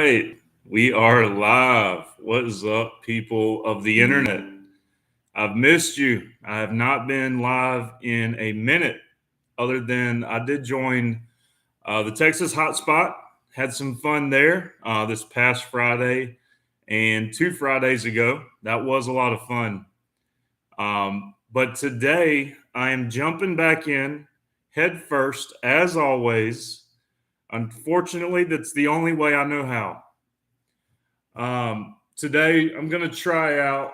right, we are live. What is up, people of the internet? I've missed you. I have not been live in a minute, other than I did join the Texas hotspot. Had some fun there this past Friday and 2 Fridays ago. That was a lot of fun. But today I am jumping back in head first, as always. Unfortunately, that's the only way I know how. Today, I'm going to try out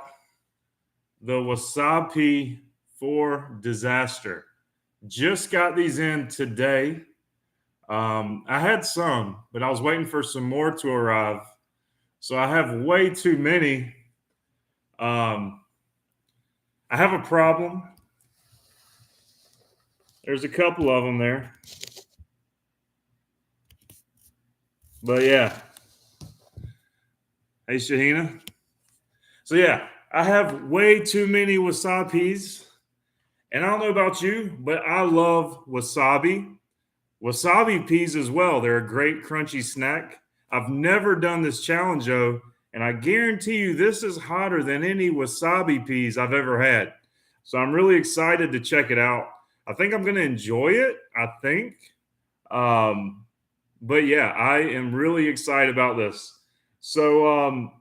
the Wasapea for disaster. Just got these in today. I had some, but I was waiting for some more to arrive. So I have way too many. I have a problem. There's a couple of them there. But yeah. Hey, Shahina. So yeah, I have way too many wasabi's. And I don't know about you, but I love wasabi. Wasabi peas as well. They're a great crunchy snack. I've never done this challenge though, and I guarantee you this is hotter than any wasabi peas I've ever had. So I'm really excited to check it out. I think I'm going to enjoy it. I think. But yeah, I am really excited about this. So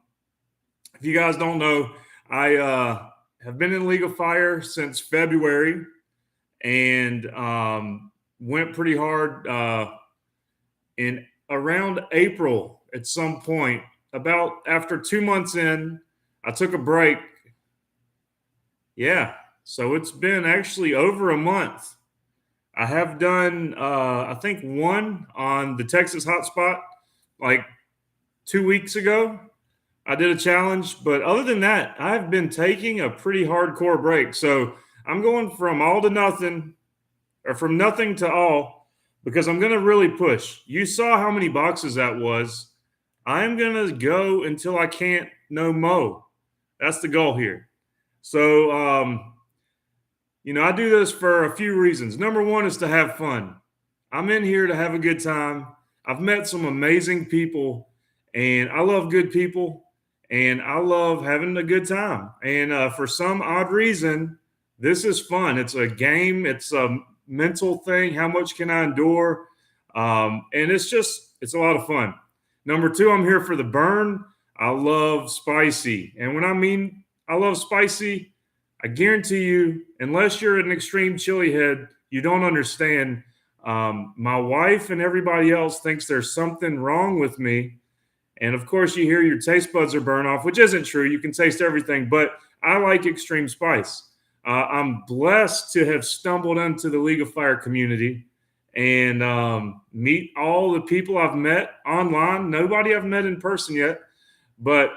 if you guys don't know, I have been in League of Fire since February and went pretty hard in around April at some point. About after 2 months in, I took a break. Yeah, so it's been actually over a month. I have done, I think, one on the Texas hotspot like 2 weeks ago. I did a challenge, but other than that, I've been taking a pretty hardcore break. So I'm going from all to nothing, or from nothing to all, because I'm going to really push. You saw how many boxes that was. I'm going to go until I can't no mo. That's the goal here. So, I do this for a few reasons. Number one is to have fun. I'm in here to have a good time. I've met some amazing people, and I love good people, and I love having a good time. And for some odd reason, this is fun. It's a game. It's a mental thing. How much can I endure? And it's a lot of fun. Number two, I'm here for the burn. I love spicy. And when I mean I love spicy, I guarantee you, unless you're an extreme chili head, you don't understand. My wife and everybody else thinks there's something wrong with me. And of course, you hear your taste buds are burn off, which isn't true. You can taste everything, but I like extreme spice. I'm blessed to have stumbled into the League of Fire community and meet all the people I've met online. Nobody I've met in person yet, but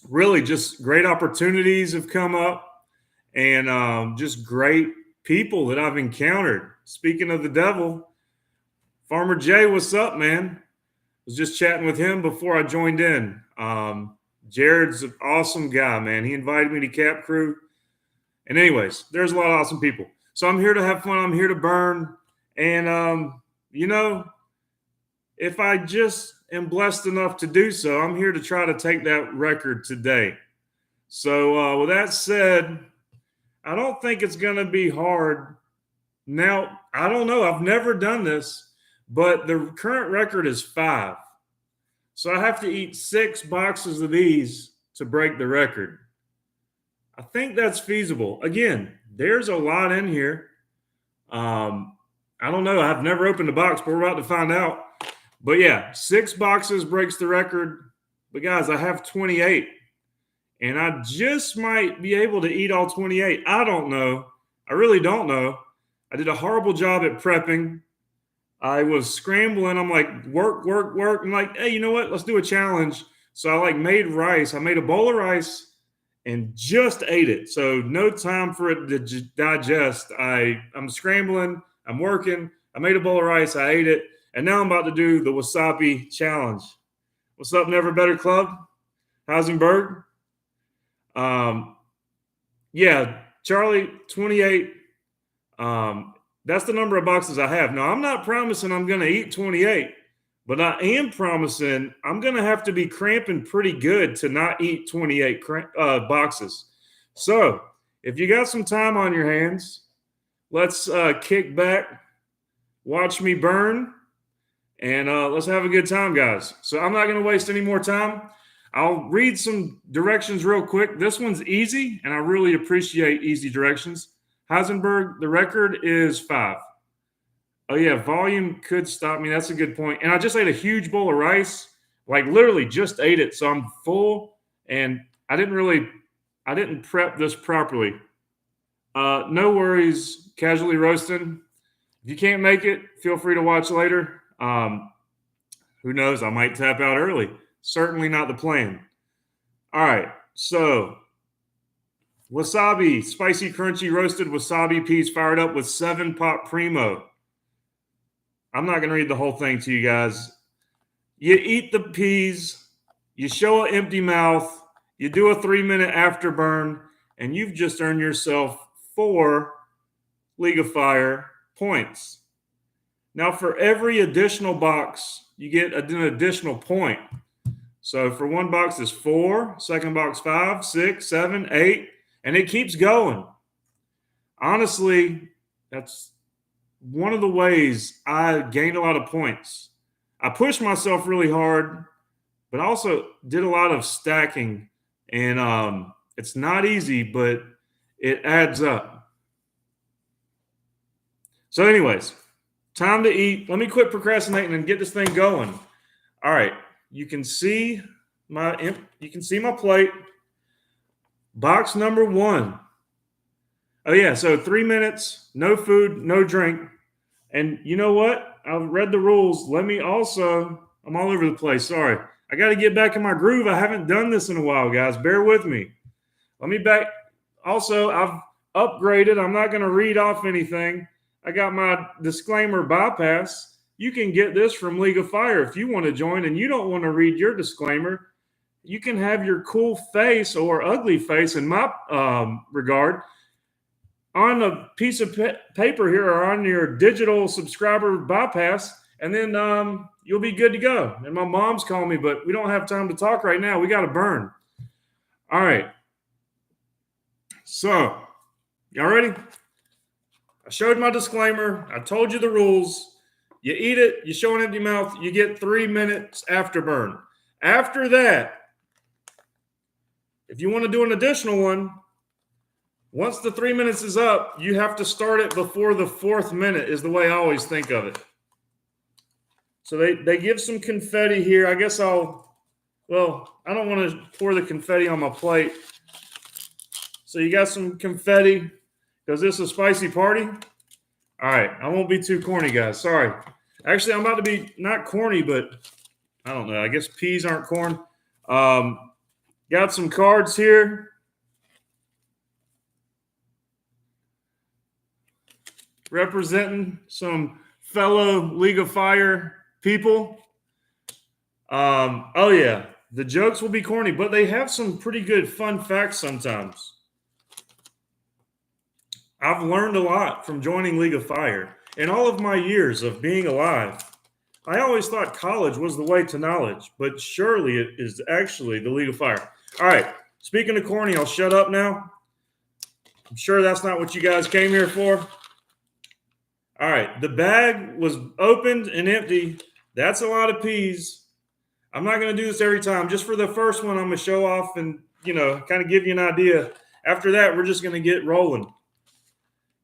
really just great opportunities have come up and just great people that I've encountered. Speaking of the devil, Farmer Jay, what's up, man? Was just chatting with him before I joined in. Jared's an awesome guy, man. He invited me to Cap Crew. And anyways, there's a lot of awesome people. So I'm here to have fun. I'm here to burn. And, if I just am blessed enough to do so, I'm here to try to take that record today. So with that said, I don't think it's going to be hard. Now, I don't know. I've never done this, but the current record is 5. So I have to eat 6 boxes of these to break the record. I think that's feasible. Again, there's a lot in here. I don't know. I've never opened a box, but we're about to find out. But yeah, 6 boxes breaks the record. But guys, I have 28. And I just might be able to eat all 28. I don't know. I really don't know. I did a horrible job at prepping. I was scrambling. I'm like, work. I'm like, hey, you know what? Let's do a challenge. So I made rice. I made a bowl of rice and just ate it. So no time for it to digest. I'm scrambling. I'm working. I made a bowl of rice. I ate it. And now I'm about to do the wasabi challenge. What's up, Never Better Club? Heisenberg? Yeah, Charlie, 28. That's the number of boxes I have. Now, I'm not promising I'm going to eat 28, But I am promising I'm going to have to be cramping pretty good to not eat 28 boxes. So if you got some time on your hands, let's kick back, watch me burn, and let's have a good time, guys. So I'm not going to waste any more time. I'll read some directions real quick. This one's easy, and I really appreciate easy directions. Heisenberg, the record is 5. Oh, yeah, volume could stop me. That's a good point. And I just ate a huge bowl of rice, like literally just ate it. So I'm full, and I didn't prep this properly. No worries, casually roasting. If you can't make it, feel free to watch later. Who knows? I might tap out early. Certainly not the plan. All right, so wasabi, spicy, crunchy, roasted wasabi peas fired up with 7 Pop Primo. I'm not going to read the whole thing to you guys. You eat the peas, you show an empty mouth, you do a 3-minute afterburn, and you've just earned yourself 4 League of Fire points. Now, for every additional box, you get an additional point. So for one box is 4, second box 5, 6, 7, 8, and it keeps going. Honestly, that's one of the ways I gained a lot of points. I pushed myself really hard, but also did a lot of stacking. And it's not easy, but it adds up. So anyways, time to eat. Let me quit procrastinating and get this thing going. All right. You can see my plate. Box number 1. Oh, yeah. So 3 minutes, no food, no drink. And you know what? I've read the rules. I'm all over the place. Sorry. I got to get back in my groove. I haven't done this in a while, guys. Bear with me. Let me back. Also, I've upgraded. I'm not going to read off anything. I got my disclaimer bypass. You can get this from League of Fire if you want to join and you don't want to read your disclaimer. You can have your cool face or ugly face in my regard on a piece of paper here or on your digital subscriber bypass, and then you'll be good to go. And my mom's calling me, but we don't have time to talk right now. We got to burn. All right. So, y'all ready? I showed my disclaimer. I told you the rules. You eat it, you show an empty mouth, you get 3 minutes afterburn. After that, if you want to do an additional one, once the 3 minutes is up, you have to start it before the 4th minute is the way I always think of it. So they give some confetti here. I guess I don't want to pour the confetti on my plate. So you got some confetti. Because this is a spicy party. All right. I won't be too corny, guys. Sorry. Actually, I'm about to be not corny, but I don't know. I guess peas aren't corn. Got some cards here. Representing some fellow League of Fire people. Oh, yeah. The jokes will be corny, but they have some pretty good fun facts sometimes. I've learned a lot from joining League of Fire. In all of my years of being alive, I always thought college was the way to knowledge, but surely it is actually the League of Fire. All right. Speaking of corny, I'll shut up now. I'm sure that's not what you guys came here for. All right, the bag was opened and empty. That's a lot of peas. I'm not going to do this every time. Just for the first one, I'm going to show off and, kind of give you an idea. After that, we're just going to get rolling.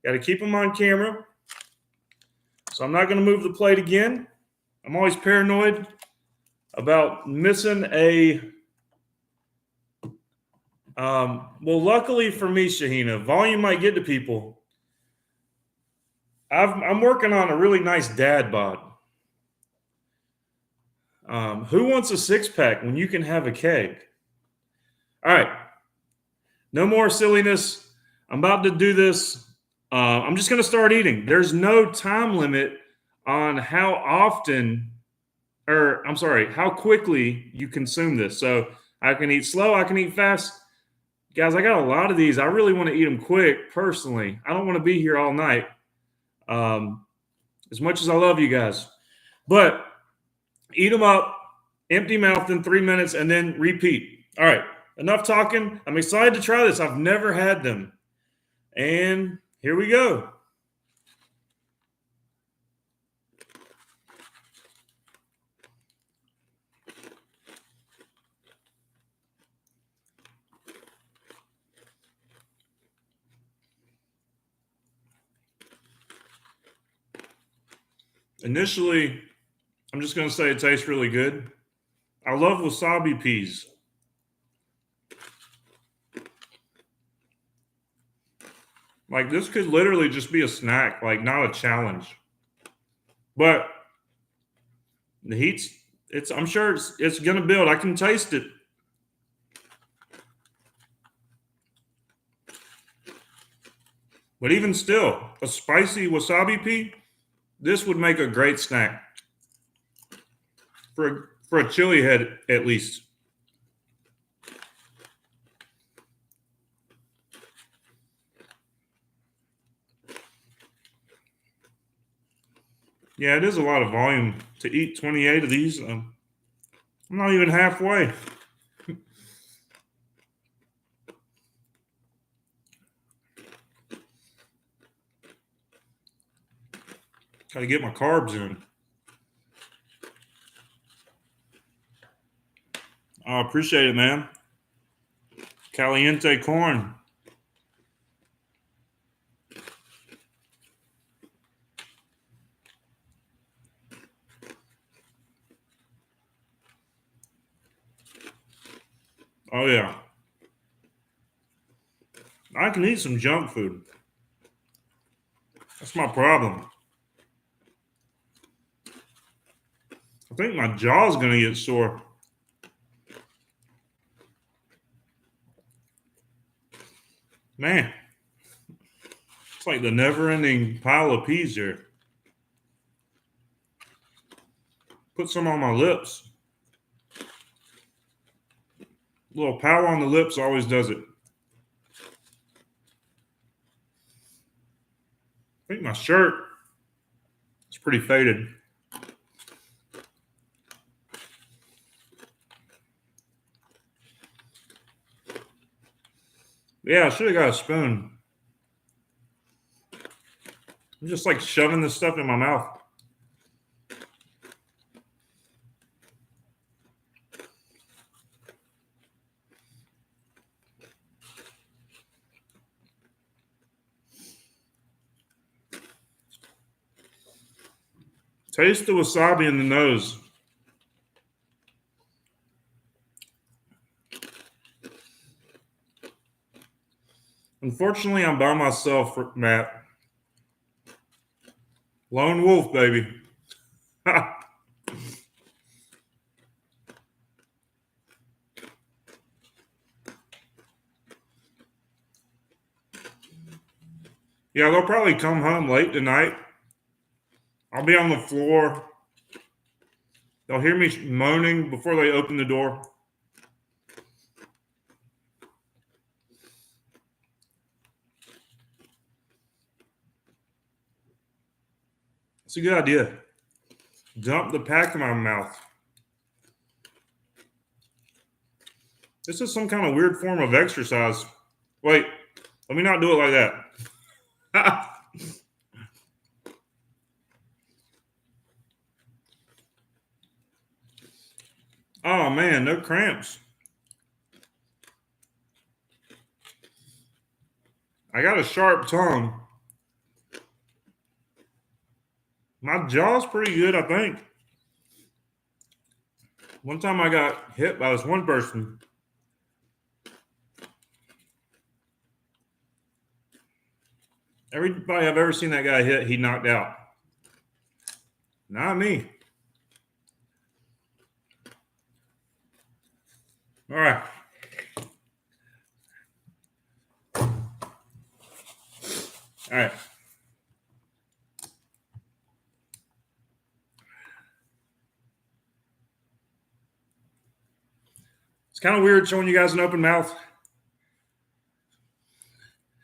Got to keep them on camera. So I'm not going to move the plate again. I'm always paranoid about missing a luckily for me, Shahina, volume might get to people. I'm working on a really nice dad bod. Who wants a 6-pack when you can have a keg? All right. No more silliness. I'm about to do this. I'm just going to start eating. There's no time limit on how quickly you consume this. So I can eat slow. I can eat fast. Guys, I got a lot of these. I really want to eat them quick, personally. I don't want to be here all night. As much as I love you guys. But Eat them up, empty mouth in 3 minutes, and then repeat. All right, enough talking. I'm excited to try this. I've never had them. And here we go. Initially, I'm just going to say it tastes really good. I love wasabi peas. Like, this could literally just be a snack, like, not a challenge. But the heat's, I'm sure it's going to build. I can taste it. But even still, a spicy wasabi pea, this would make a great snack for a chili head, at least. Yeah, it is a lot of volume to eat 28 of these. I'm not even halfway. Got to get my carbs in. I appreciate it, man. Caliente corn. Oh, yeah. I can eat some junk food. That's my problem. I think my jaw's going to get sore. Man, it's like the never-ending pile of peas here. Put some on my lips. A little power on the lips always does it. I think my shirt is pretty faded. Yeah, I should have got a spoon. I'm just like shoving this stuff in my mouth. Taste the wasabi in the nose. Unfortunately, I'm by myself, Matt. Lone wolf, baby. Yeah, they'll probably come home late tonight. I'll be on the floor. They'll hear me moaning before they open the door. It's a good idea. Dump the pack in my mouth. This is some kind of weird form of exercise. Wait, let me not do it like that. Oh man, no cramps. I got a sharp tongue. My jaw's pretty good, I think. One time I got hit by this one person. Everybody I've ever seen that guy hit, he knocked out. Not me. All right. All right. It's kind of weird showing you guys an open mouth.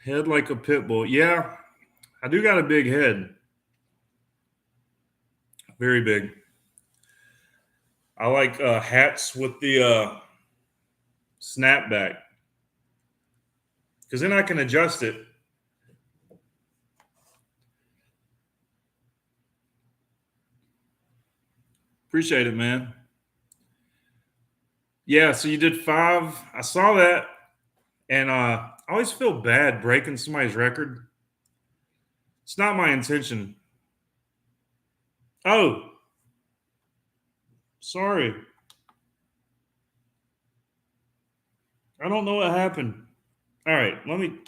Head like a pit bull. Yeah, I do got a big head. Very big. I like hats with the snapback because then I can adjust it. Appreciate it, man. Yeah, so you did 5. I saw that, and I always feel bad breaking somebody's record. It's not my intention. Oh, sorry. I don't know what happened. All right, let me.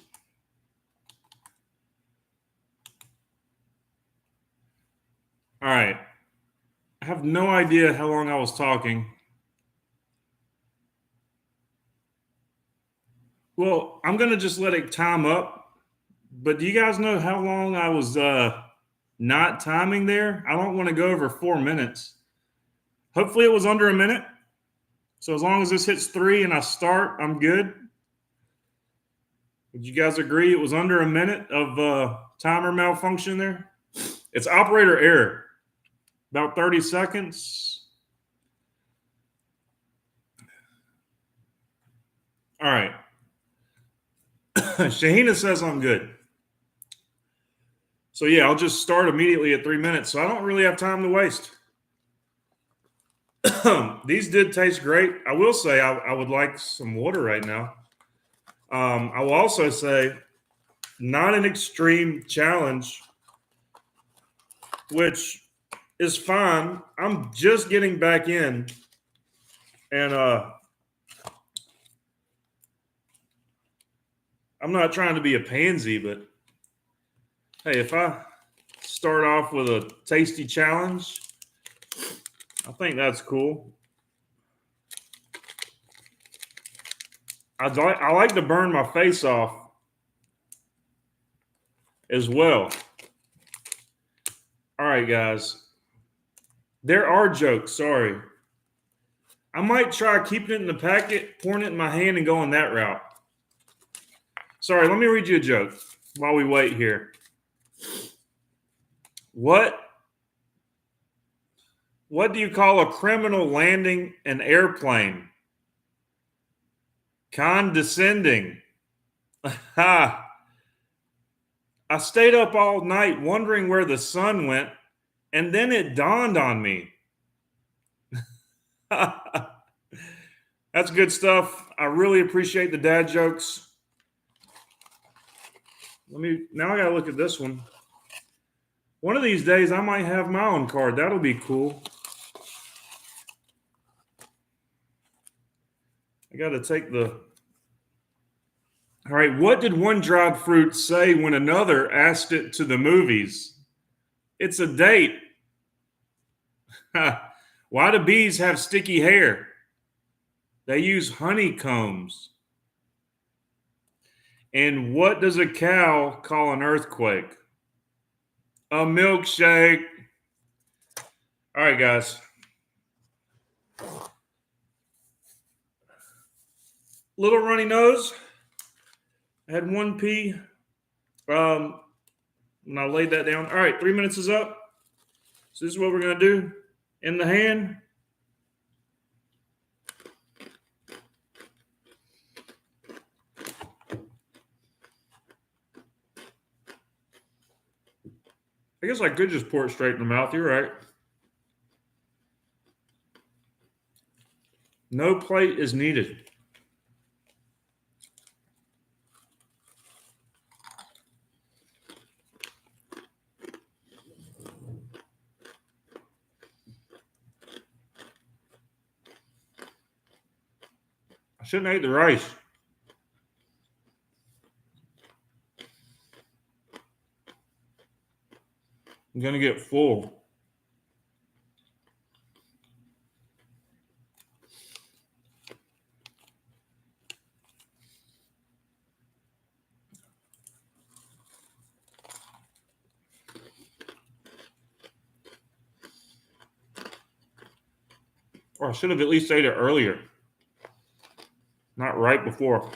All right. I have no idea how long I was talking. Well, I'm going to just let it time up. But do you guys know how long I was not timing there? I don't want to go over 4 minutes. Hopefully, it was under a minute. So as long as this hits 3 and I start, I'm good. Would you guys agree it was under a minute of timer malfunction there? It's operator error. About 30 seconds. All right. Shahina says I'm good. So yeah, I'll just start immediately at 3 minutes. So I don't really have time to waste. These did taste great. I will say I would like some water right now. I will also say not an extreme challenge, which is fine. I'm just getting back in, and I'm not trying to be a pansy, but hey, if I start off with a tasty challenge, I think that's cool. I like to burn my face off as well. All right, guys. There are jokes. Sorry. I might try keeping it in the packet, pouring it in my hand, and going that route. Sorry, let me read you a joke while we wait here. What do you call a criminal landing an airplane? Condescending. Ha! I stayed up all night wondering where the sun went, and then it dawned on me. That's good stuff. I really appreciate the dad jokes. Now I gotta look at this one. One of these days I might have my own card. That'll be cool. I gotta take the. All right, what did one dried fruit say when another asked it to the movies? It's a date. Why do bees have sticky hair? They use honeycombs. And what does a cow call an earthquake? A milkshake. All right, guys. Little runny nose. I had 1 pee when I laid that down. All right, 3 minutes is up. So this is what we're going to do. In the hand. I guess I could just pour it straight in the mouth. You're right. No plate is needed. I shouldn't have ate the rice. I'm going to get full. Or I should have at least ate it earlier. Not right before.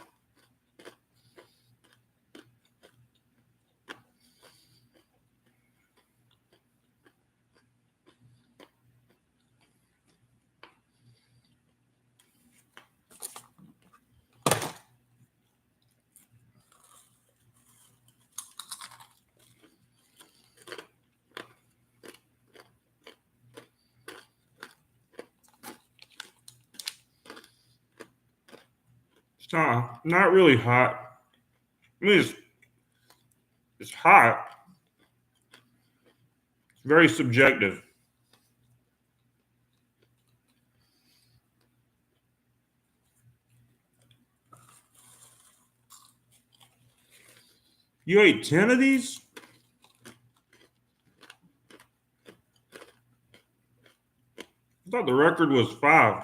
Not really hot. I mean, it's hot. It's very subjective. You ate 10 of these? I thought the record was 5.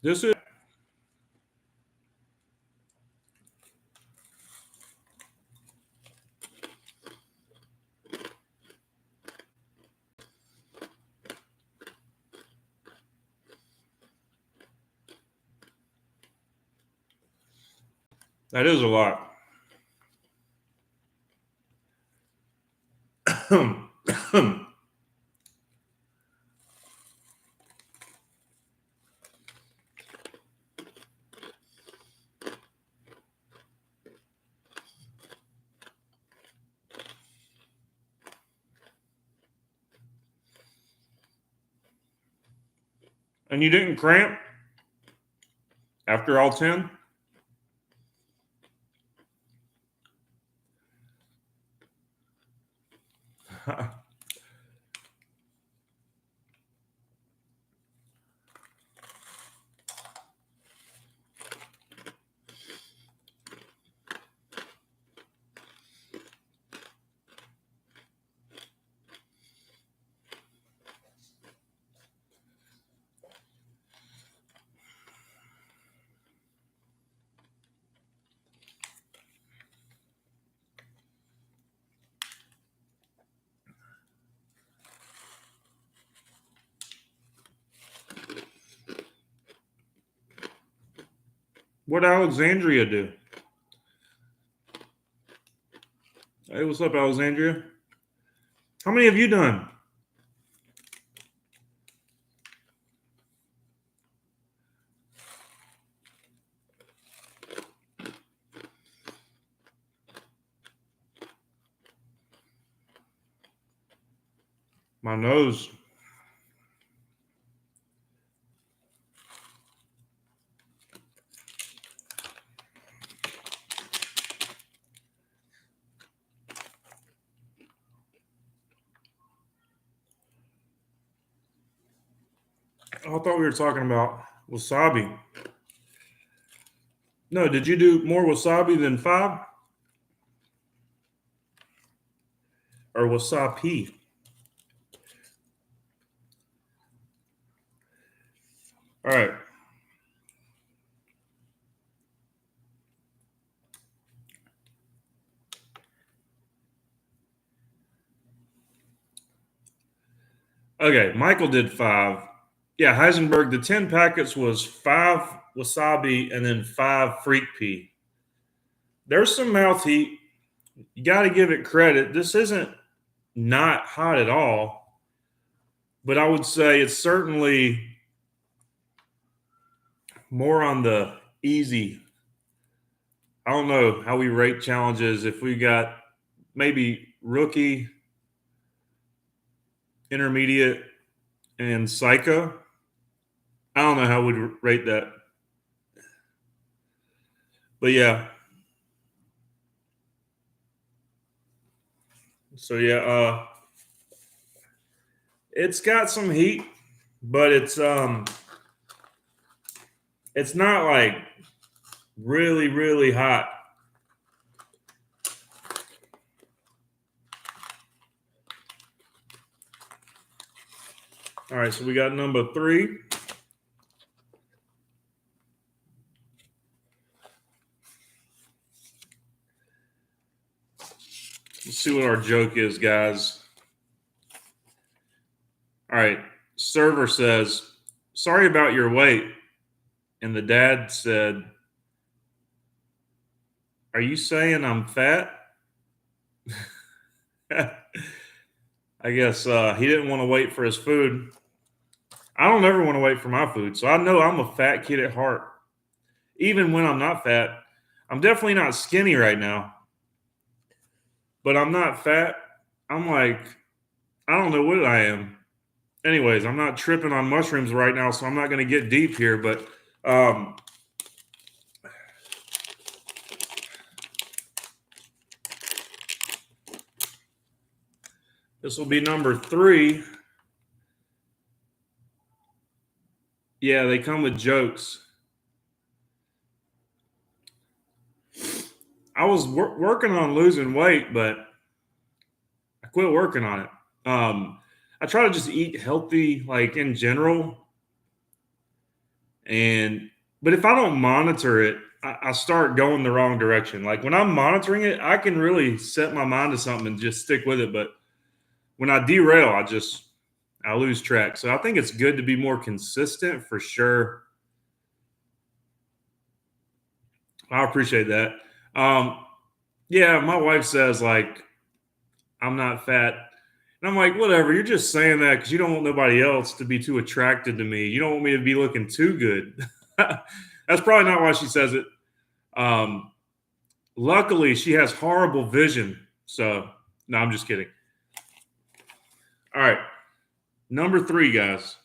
This is. That is a lot. And you didn't cramp after all 10? What'd Alexandria do? Hey, what's up, Alexandria? How many have you done? My nose. I thought we were talking about wasabi. No, did you do more wasabi than 5? Or wasabi? All right. Okay, Michael did 5. Yeah, Heisenberg, the 10 packets was 5 wasabi and then 5 freak pea. There's some mouth heat. You got to give it credit. This isn't not hot at all, but I would say it's certainly more on the easy. I don't know how we rate challenges. If we got maybe rookie, intermediate, and psycho, I don't know how we'd rate that. But yeah. So yeah, it's got some heat, but it's not like really, really hot. All right, so we got number 3. Let's see what our joke is, guys. All right, server says, "Sorry about your wait." And the dad said, "Are you saying I'm fat?" I guess he didn't want to wait for his food. I don't ever want to wait for my food, so I know I'm a fat kid at heart. Even when I'm not fat, I'm definitely not skinny right now, but I'm not fat. I'm like, I don't know what I am. anyways, I'm not tripping on mushrooms right now, so I'm not going to get deep here. But um, this will be number 3. Yeah, they come with jokes. I was working on losing weight, but I quit working on it. I try to just eat healthy, like in general, and but if I don't monitor it, I start going the wrong direction. Like when I'm monitoring it, I can really set my mind to something and just stick with it. But when I derail, I lose track. So I think it's good to be more consistent for sure. I appreciate that. Um, yeah, my wife says like I'm not fat. And I'm like, whatever, you're just saying that because you don't want nobody else to be too attracted to me. You don't want me to be looking too good. That's probably not why she says it. Um, Luckily, she has horrible vision. So, no, I'm just kidding. All right. Number 3, guys.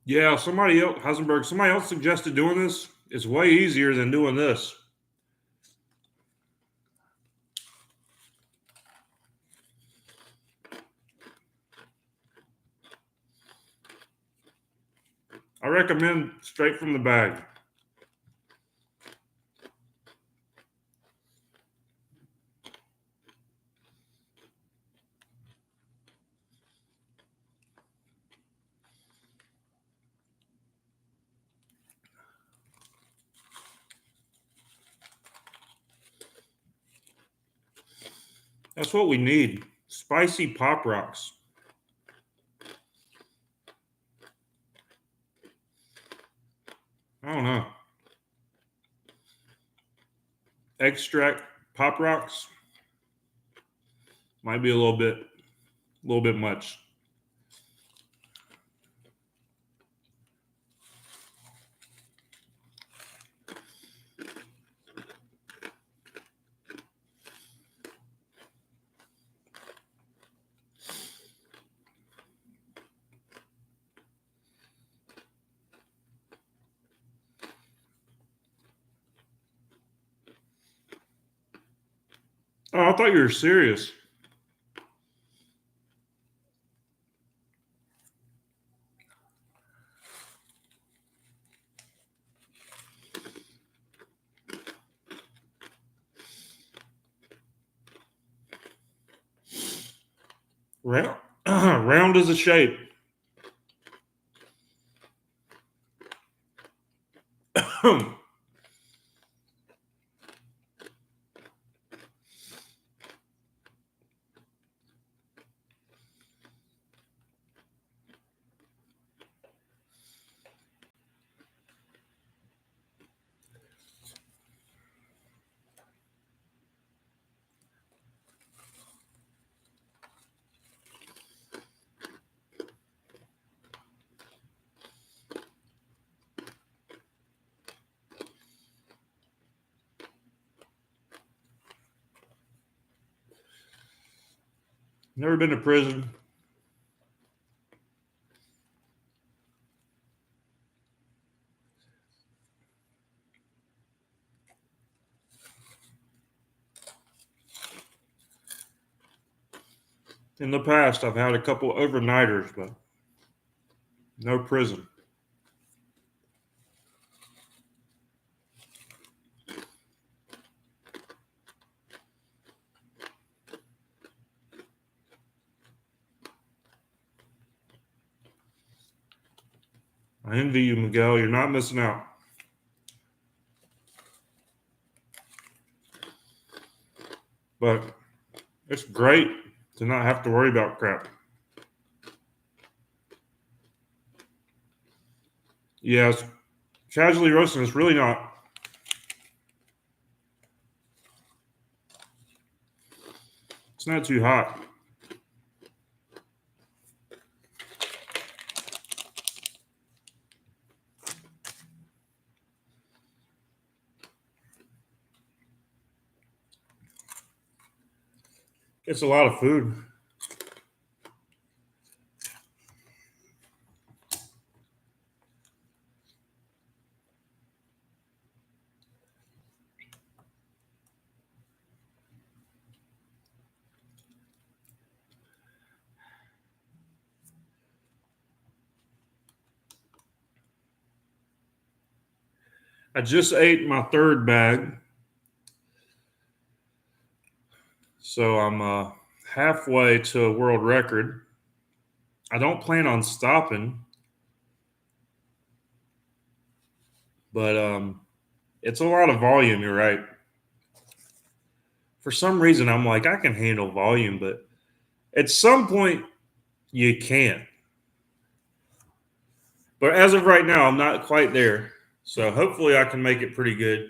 Yeah, somebody else, Heisenberg, somebody else suggested doing this. It's way easier than doing this. I recommend straight from the bag. That's what we need. Spicy Pop Rocks. I don't know. Extract Pop Rocks might be a little bit much. Oh, I thought you were serious. Round, round as a shape. Never been to prison. In the past, I've had a couple overnighters, but no prison. I envy you, Miguel. You're not missing out. But it's great to not have to worry about crap. Yes, casually roasting is really not. It's not too hot. It's a lot of food. I just ate my third bag. So I'm halfway to a world record. I don't plan on stopping, but it's a lot of volume. You're right. For some reason, I'm like, I can handle volume, but at some point, you can't. But as of right now, I'm not quite there. So hopefully, I can make it pretty good.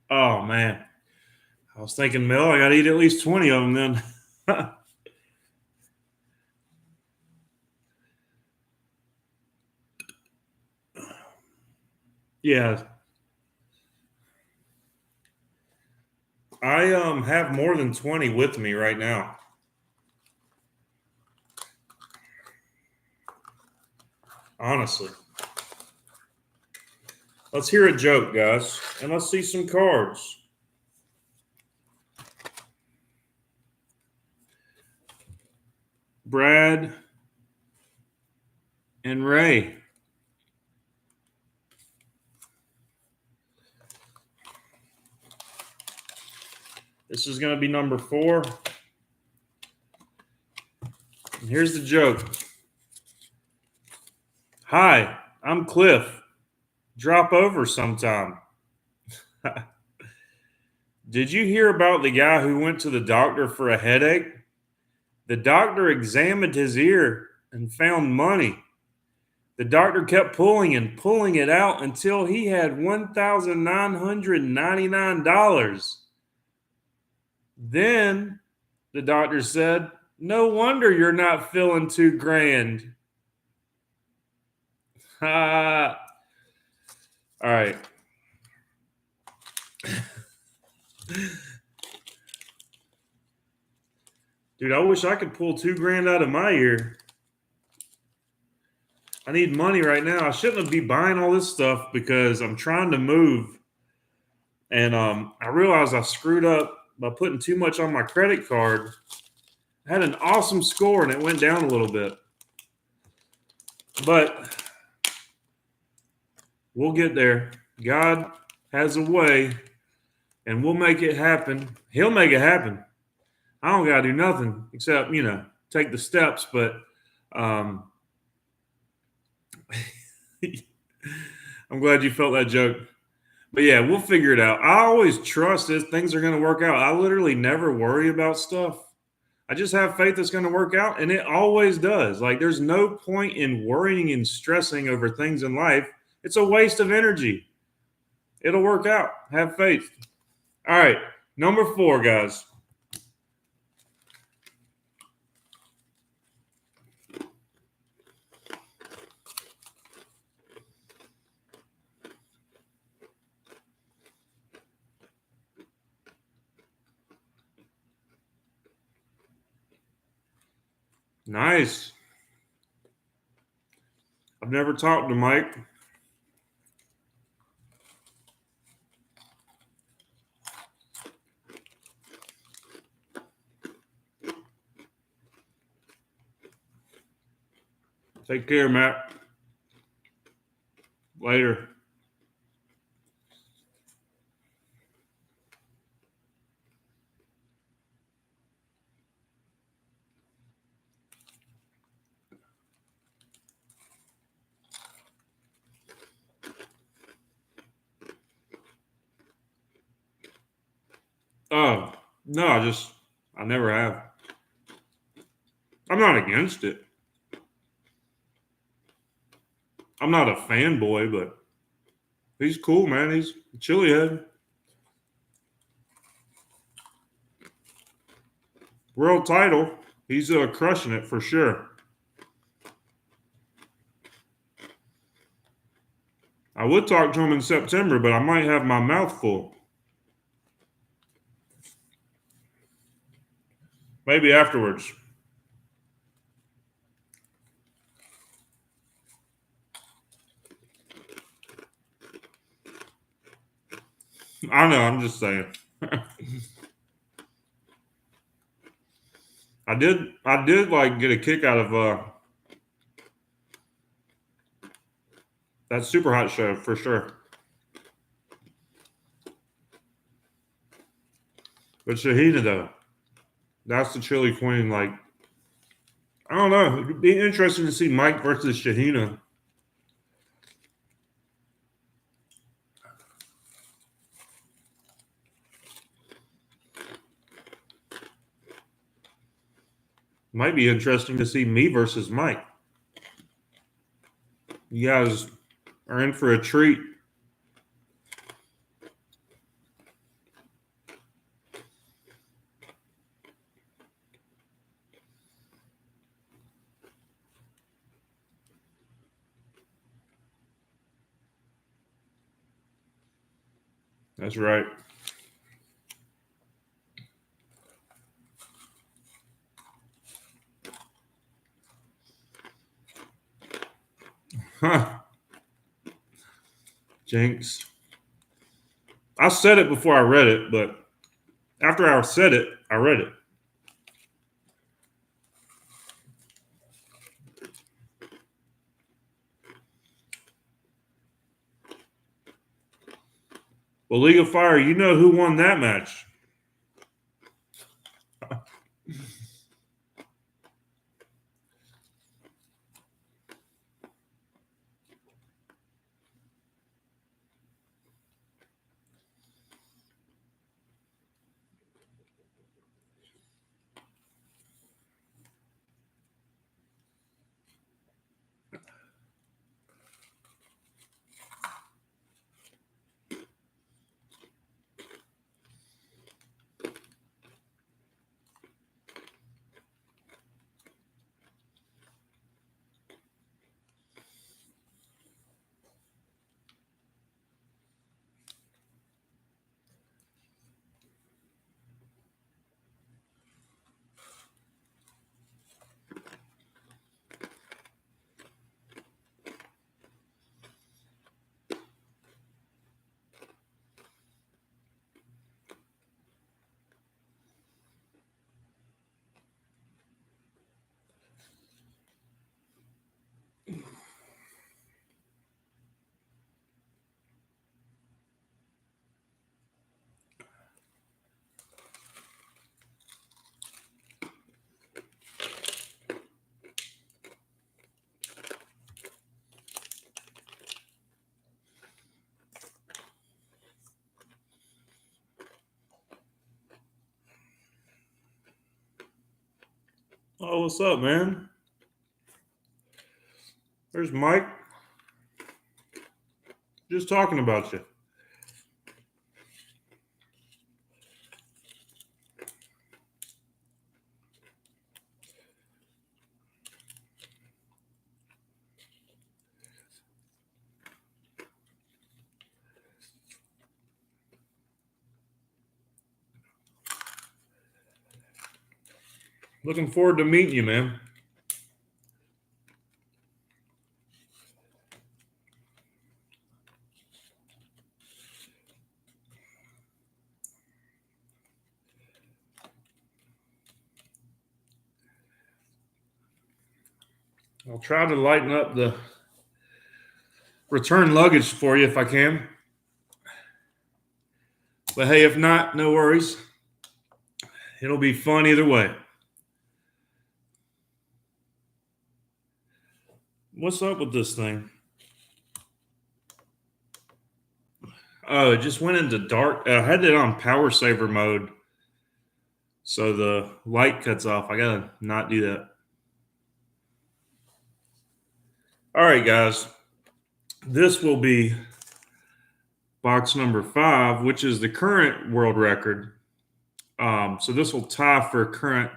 Oh, man. I was thinking, Mel, I got to eat at least 20 of them then. Yeah. I have more than 20 with me right now. Honestly. Let's hear a joke, guys, and let's see some cards. Brad and Ray. This is going to be number 4. And here's the joke. Hi, I'm Cliff. Drop over sometime. Did you hear about the guy who went to the doctor for a headache? The doctor examined his ear and found money. The doctor kept pulling and pulling it out until he had $1,999. Then the doctor said, "No wonder you're not feeling too grand." All right. Dude, I wish I could pull $2,000 out of my ear. I need money right now. I shouldn't be buying all this stuff because I'm trying to move. And I realized I screwed up by putting too much on my credit card. I had an awesome score and it went down a little bit. But we'll get there. God has a way and we'll make it happen. He'll make it happen. I don't got to do nothing except, take the steps. But I'm glad you felt that joke. But yeah, we'll figure it out. I always trust that things are going to work out. I literally never worry about stuff. I just have faith it's going to work out, and it always does. Like, there's no point in worrying and stressing over things in life. It's a waste of energy. It'll work out. Have faith. All right, number 4, guys. Nice. I've never talked to Mike. Take care, Matt. Later. No, I never have. I'm not against it. I'm not a fanboy, but he's cool, man. He's a chili head. World title. He's crushing it for sure. I would talk to him in September, but I might have my mouth full. Maybe afterwards. I know. I'm just saying. I did like get a kick out of that Super Hot show for sure. But Shahina though, that's the chili queen. Like I don't know. It'd be interesting to see Mike versus Shahina. Might be interesting to see me versus Mike. You guys are in for a treat. That's right. Huh. Jinx. I said it before I read it, but after I said it, I read it. Well, League of Fire, you know who won that match? Oh, what's up, man? There's Mike. Just talking about you. Looking forward to meeting you, man. I'll try to lighten up the return luggage for you if I can. But hey, if not, no worries. It'll be fun either way. What's up with this thing? Oh, it just went into dark. I had it on power saver mode So the light cuts off. I gotta not do that. All right, guys. This will be box number 5, which is the current world record. So this will tie for current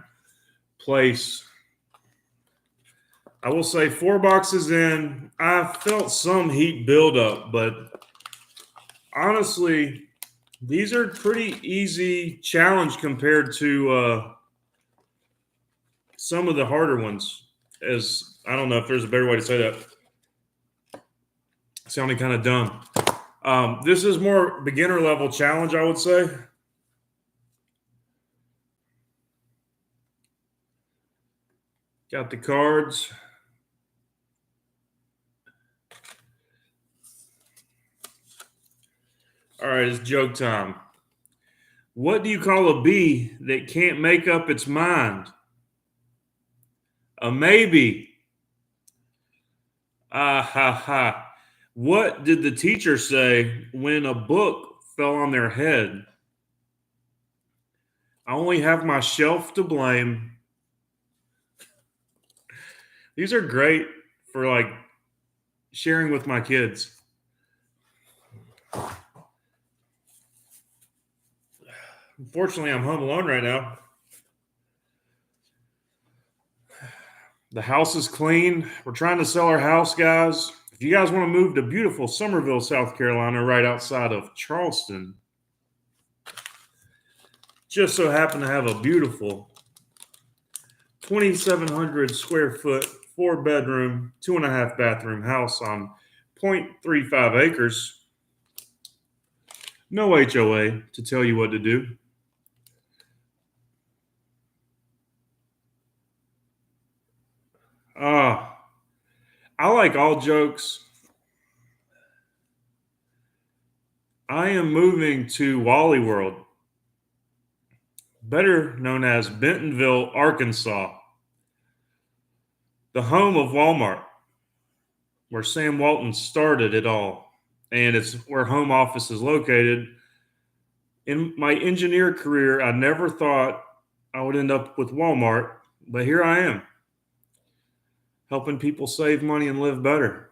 place. I will say 4 boxes in, I felt some heat buildup, but honestly, these are pretty easy challenge compared to some of the harder ones. As I don't know if there's a better way to say that. Sounding kind of dumb. This is more beginner level challenge, I would say. Got the cards. All right, it's joke time. What do you call a bee that can't make up its mind? A maybe. Ah ha ha. What did the teacher say when a book fell on their head? I only have my shelf to blame. These are great for like sharing with my kids. Unfortunately, I'm home alone right now. The house is clean. We're trying to sell our house, guys. If you guys want to move to beautiful Summerville, South Carolina, right outside of Charleston, just so happen to have a beautiful 2,700 square foot, 4-bedroom, 2.5 bathroom house on 0.35 acres. No HOA to tell you what to do. I like all jokes. I am moving to Wally World, better known as Bentonville, Arkansas, the home of Walmart, where Sam Walton started it all, and it's where home office is located. In my engineer career, I never thought I would end up with Walmart, but here I am, helping people save money and live better.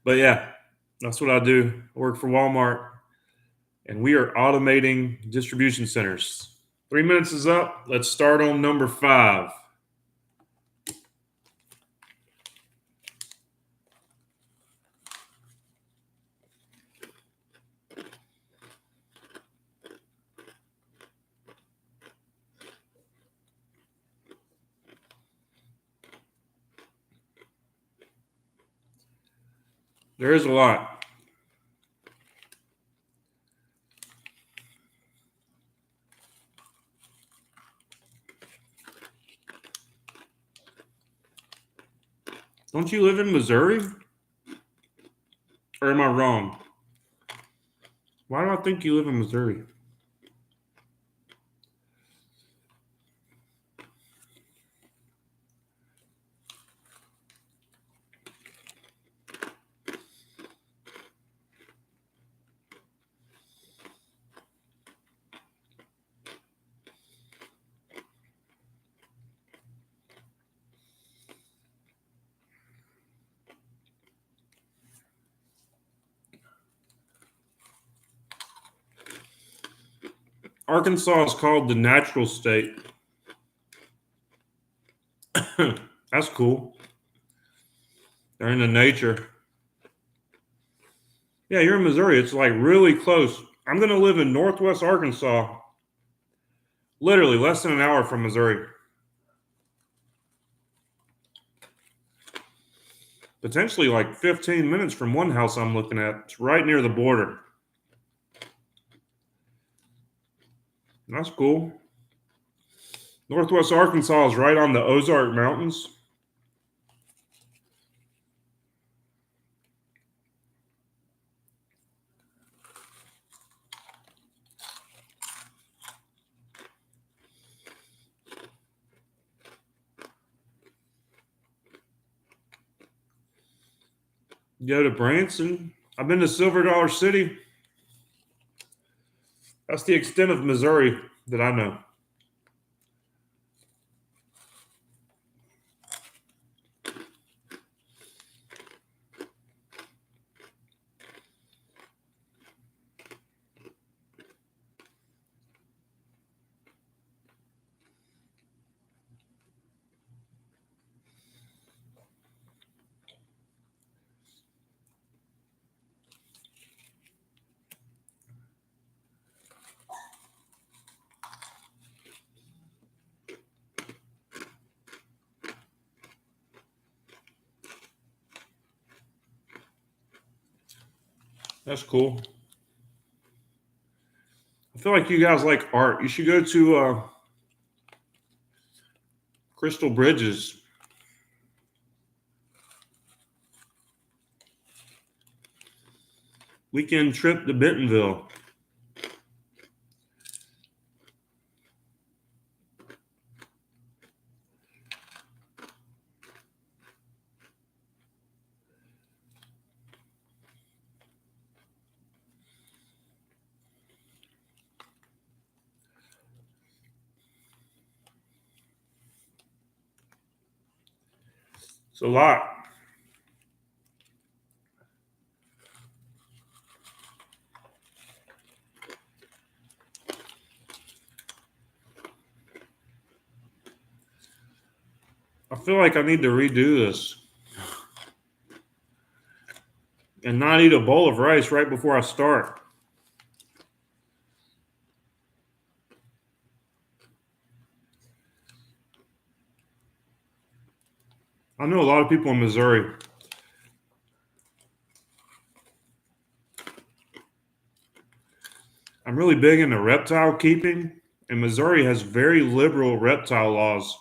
But yeah, that's what I do. I work for Walmart, and we are automating distribution centers. 3 minutes is up. Let's start on number 5. There is a lot. Don't you live in Missouri? Or am I wrong? Why do I think you live in Missouri? Arkansas is called the natural state. That's cool. They're in the nature. Yeah, you're in Missouri. It's like really close. I'm going to live in Northwest Arkansas, literally less than an hour from Missouri. Potentially like 15 minutes from one house I'm looking at. It's right near the border. That's cool. Northwest Arkansas is right on the Ozark Mountains. Go to Branson. I've been to Silver Dollar City. That's the extent of Missouri that I know. That's cool. I feel like you guys like art. You should go to Crystal Bridges. Weekend trip to Bentonville. It's a lot. I feel like I need to redo this and not eat a bowl of rice right before I start. I know a lot of people in Missouri. I'm really big into reptile keeping, and Missouri has very liberal reptile laws.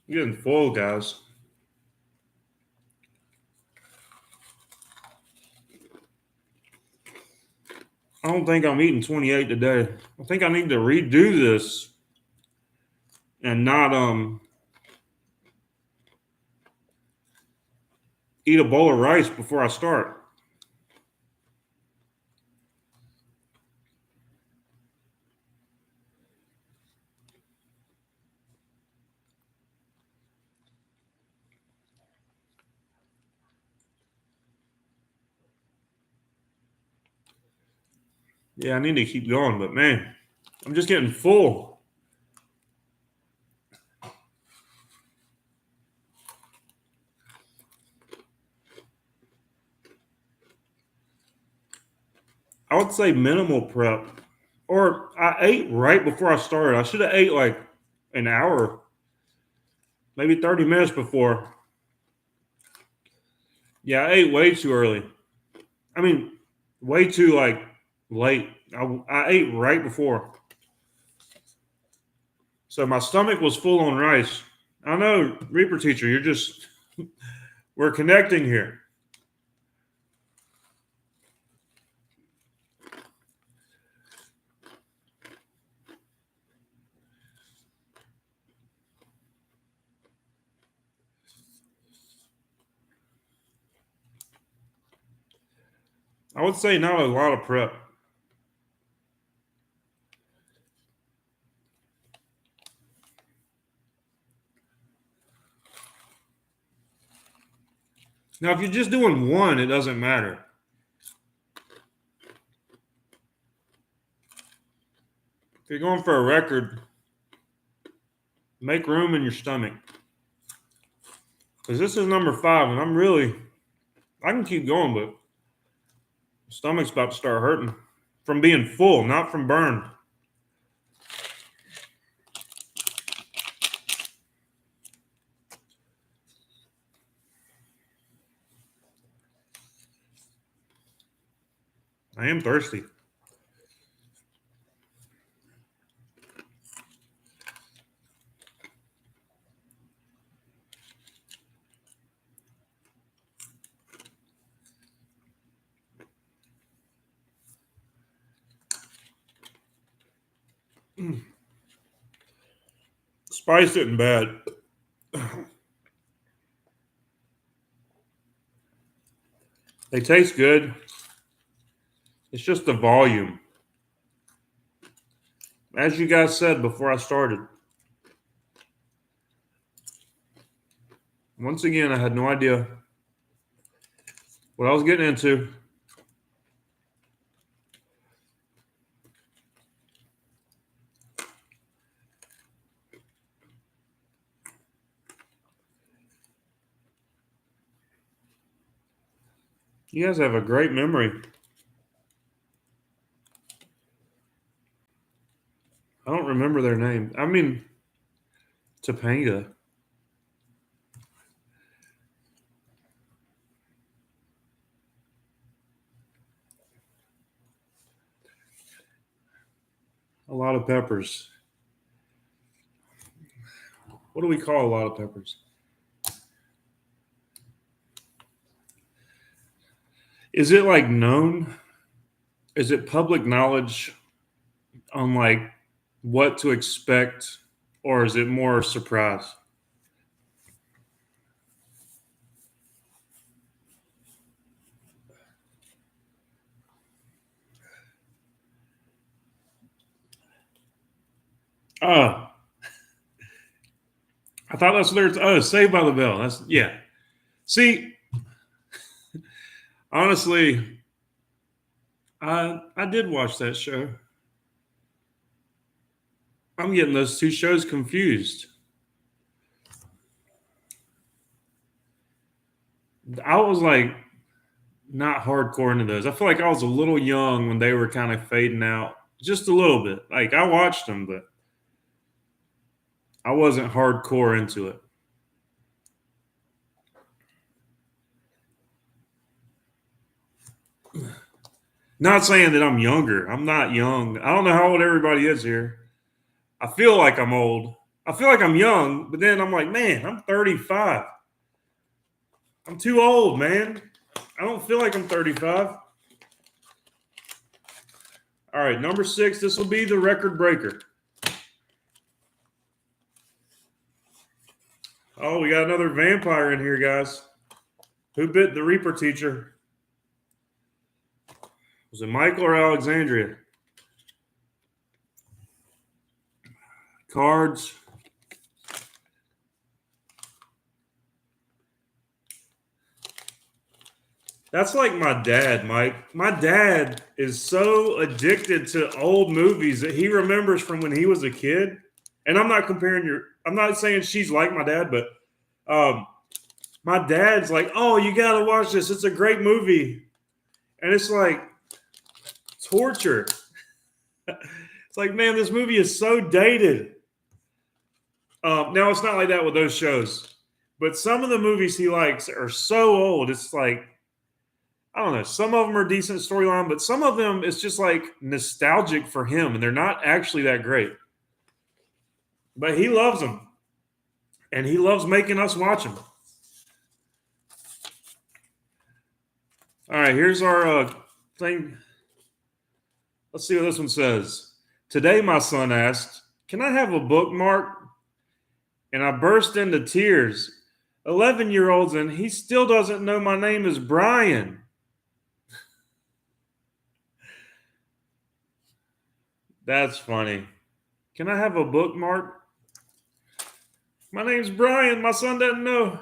Getting full, guys. I don't think I'm eating 28 today. I think I need to redo this and not eat a bowl of rice before I start. Yeah, I need to keep going, but man, I'm just getting full. I would say minimal prep. Or I ate right before I started. I should have ate like an hour, maybe 30 minutes before. Yeah, I ate way too early. I mean, way too like late. I ate right before. So my stomach was full on rice. I know, Reaper teacher, we're connecting here. I would say not a lot of prep. Now, if you're just doing one, it doesn't matter. If you're going for a record, make room in your stomach. Because this is number 5, and I can keep going, but my stomach's about to start hurting from being full, not from burned. I am thirsty. Spice isn't bad. They taste good. It's just the volume. As you guys said before I started, once again, I had no idea what I was getting into. You guys have a great memory. I don't remember their name. I mean, Topanga. A lot of peppers. What do we call a lot of peppers? Is it like known? Is it public knowledge on like what to expect, or is it more surprise? Oh, I thought that's what there's. Oh, Saved by the Bell. That's yeah. See, honestly, I did watch that show. I'm getting those two shows confused. I was like not hardcore into those. I feel like I was a little young when they were kind of fading out, just a little bit. Like I watched them, but I wasn't hardcore into it. Not saying that I'm younger. I'm not young. I don't know how old everybody is here. I feel like I'm old. I feel like I'm young, but then I'm like, man, I'm 35. I'm too old, man. I don't feel like I'm 35. All right, number 6. This will be the record breaker. Oh, we got another vampire in here, guys. Who bit the Reaper teacher? Was it Michael or Alexandria? Cards. That's like my dad, Mike. My dad is so addicted to old movies that he remembers from when he was a kid. And I'm not saying she's like my dad, but um, my dad's like, oh, you got to watch this. It's a great movie. And it's like torture. It's like, man, this movie is so dated. Now, it's not like that with those shows. But some of the movies he likes are so old. It's like, I don't know. Some of them are decent storyline, but some of them it's just like nostalgic for him, and they're not actually that great. But he loves them, and he loves making us watch them. All right, here's our thing. Let's see what this one says. Today, my son asked, "Can I have a bookmark?" And I burst into tears. 11-year-olds, and he still doesn't know my name is Brian. That's funny. Can I have a bookmark? My name's Brian. My son doesn't know.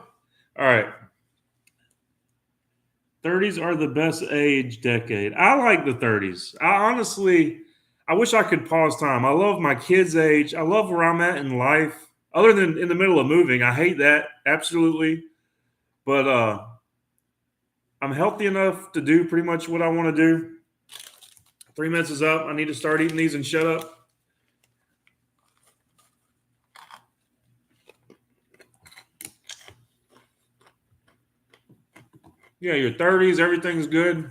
All right. 30s are the best age decade. I like the 30s. I wish I could pause time. I love my kids' age. I love where I'm at in life. Other than in the middle of moving, I hate that absolutely. But I'm healthy enough to do pretty much what I want to do. 3 minutes is up. I need to start eating these and shut up. Yeah, your 30s, everything's good.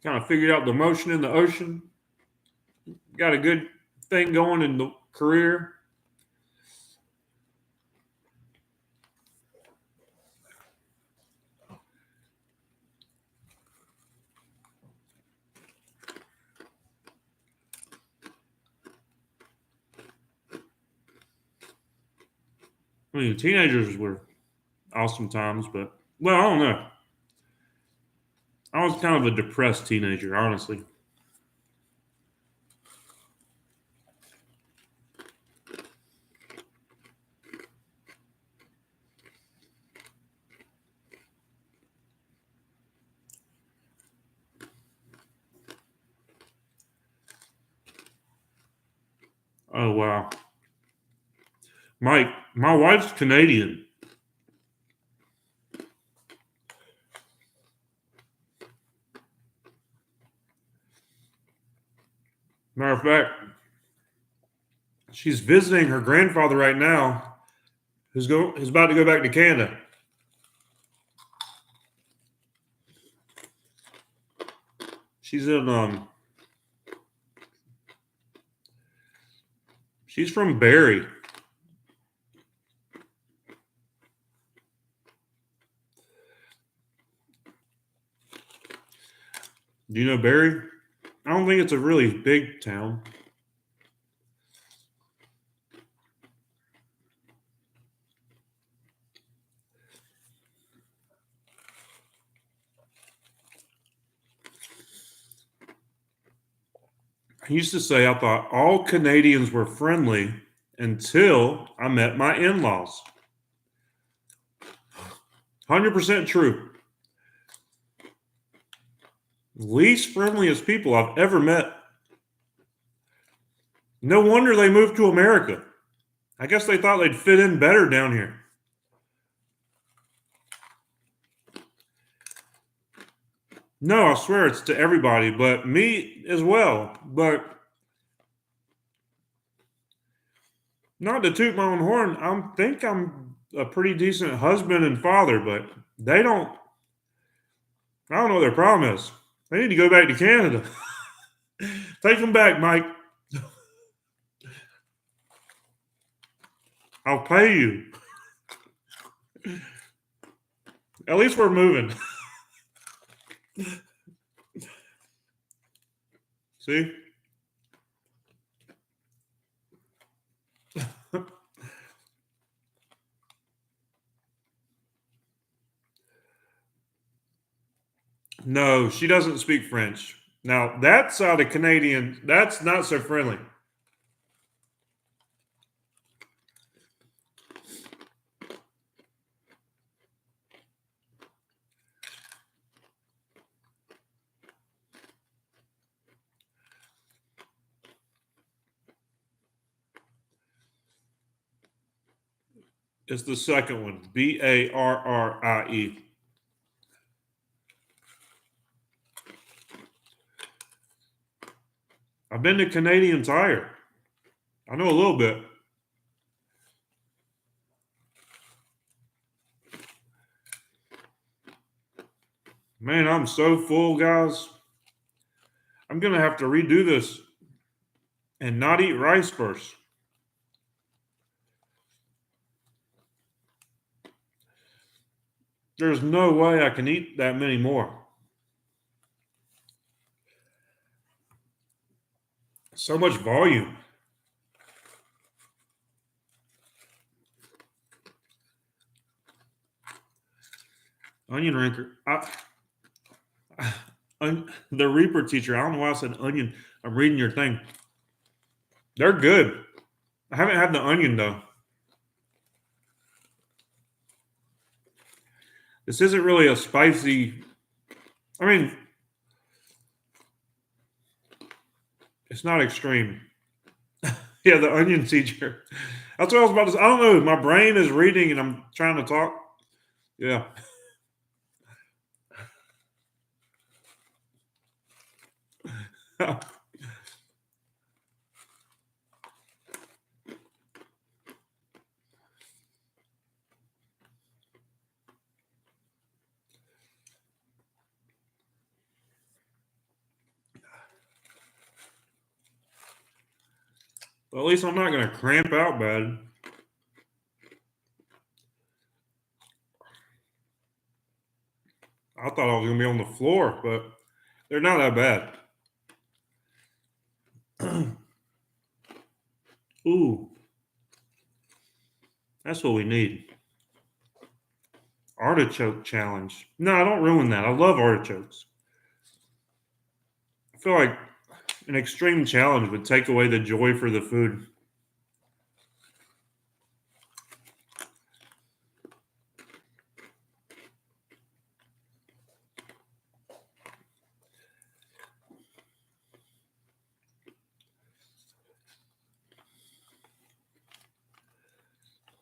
Kind of figured out the motion in the ocean. Got a good thing going in the career. I mean, teenagers were awesome times, but well, I don't know. I was kind of a depressed teenager, honestly. Oh wow, Mike, my wife's Canadian. Matter of fact, she's visiting her grandfather right now, who's about to go back to Canada. She's in she's from Barrie. Do you know Barrie? I don't think it's a really big town. I used to say I thought all Canadians were friendly until I met my in laws. 100% true. Least friendliest people I've ever met. No wonder they moved to America. I guess they thought they'd fit in better down here. No, I swear it's to everybody, but me as well. But not to toot my own horn, I think I'm a pretty decent husband and father, but they don't. I don't know what their problem is. They need to go back to Canada. Take them back, Mike. I'll pay you. At least we're moving. See? No, she doesn't speak French. Now, that side of Canadian, that's not so friendly. It's the second one, Barrie. I've been to Canadian Tire. I know a little bit. Man, I'm so full, guys. I'm going to have to redo this and not eat rice first. There's no way I can eat that many more. So much volume. Onion ranker. The Reaper teacher. I don't know why I said onion. I'm reading your thing. They're good. I haven't had the onion though. This isn't really a spicy. I mean, it's not extreme. Yeah, the onion teacher. That's what I was about to say. I don't know. My brain is reading and I'm trying to talk. Yeah. Well, at least I'm not going to cramp out bad. I thought I was going to be on the floor, but they're not that bad. Ooh, that's what we need. Artichoke challenge. No, don't ruin that. I love artichokes. I feel like an extreme challenge would take away the joy for the food.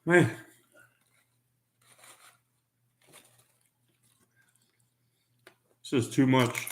Man, this is too much.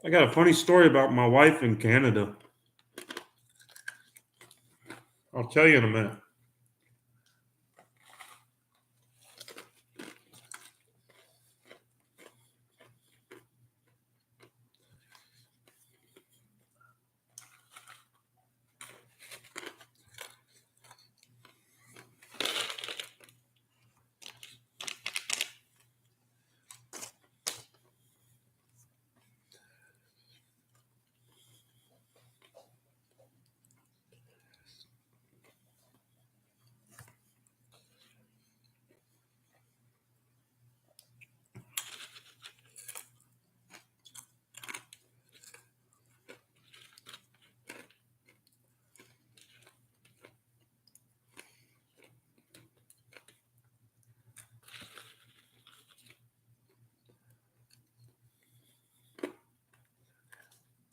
I got a funny story about my wife in Canada. I'll tell you in a minute.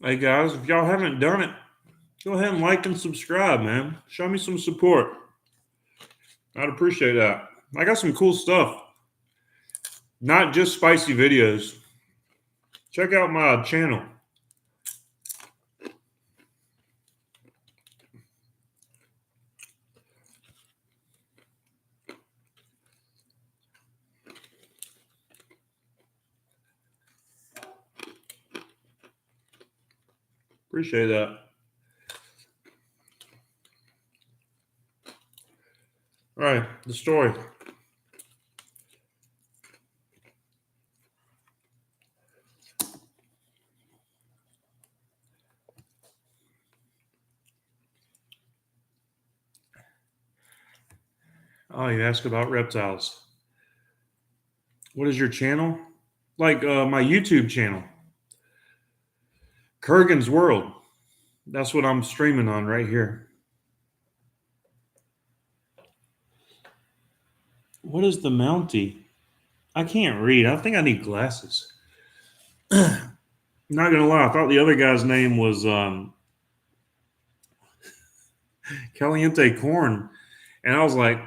Hey guys, if y'all haven't done it, go ahead and like and subscribe, man. Show me some support. I'd appreciate that. I got some cool stuff, not just spicy videos. Check out my channel. Appreciate that. All right, the story. Oh, you ask about reptiles. What is your channel? Like my YouTube channel, Kurgan's World. That's what I'm streaming on right here. What is the Mountie? I can't read. I think I need glasses. Not gonna lie, I thought the other guy's name was Caliente Corn, and I was like,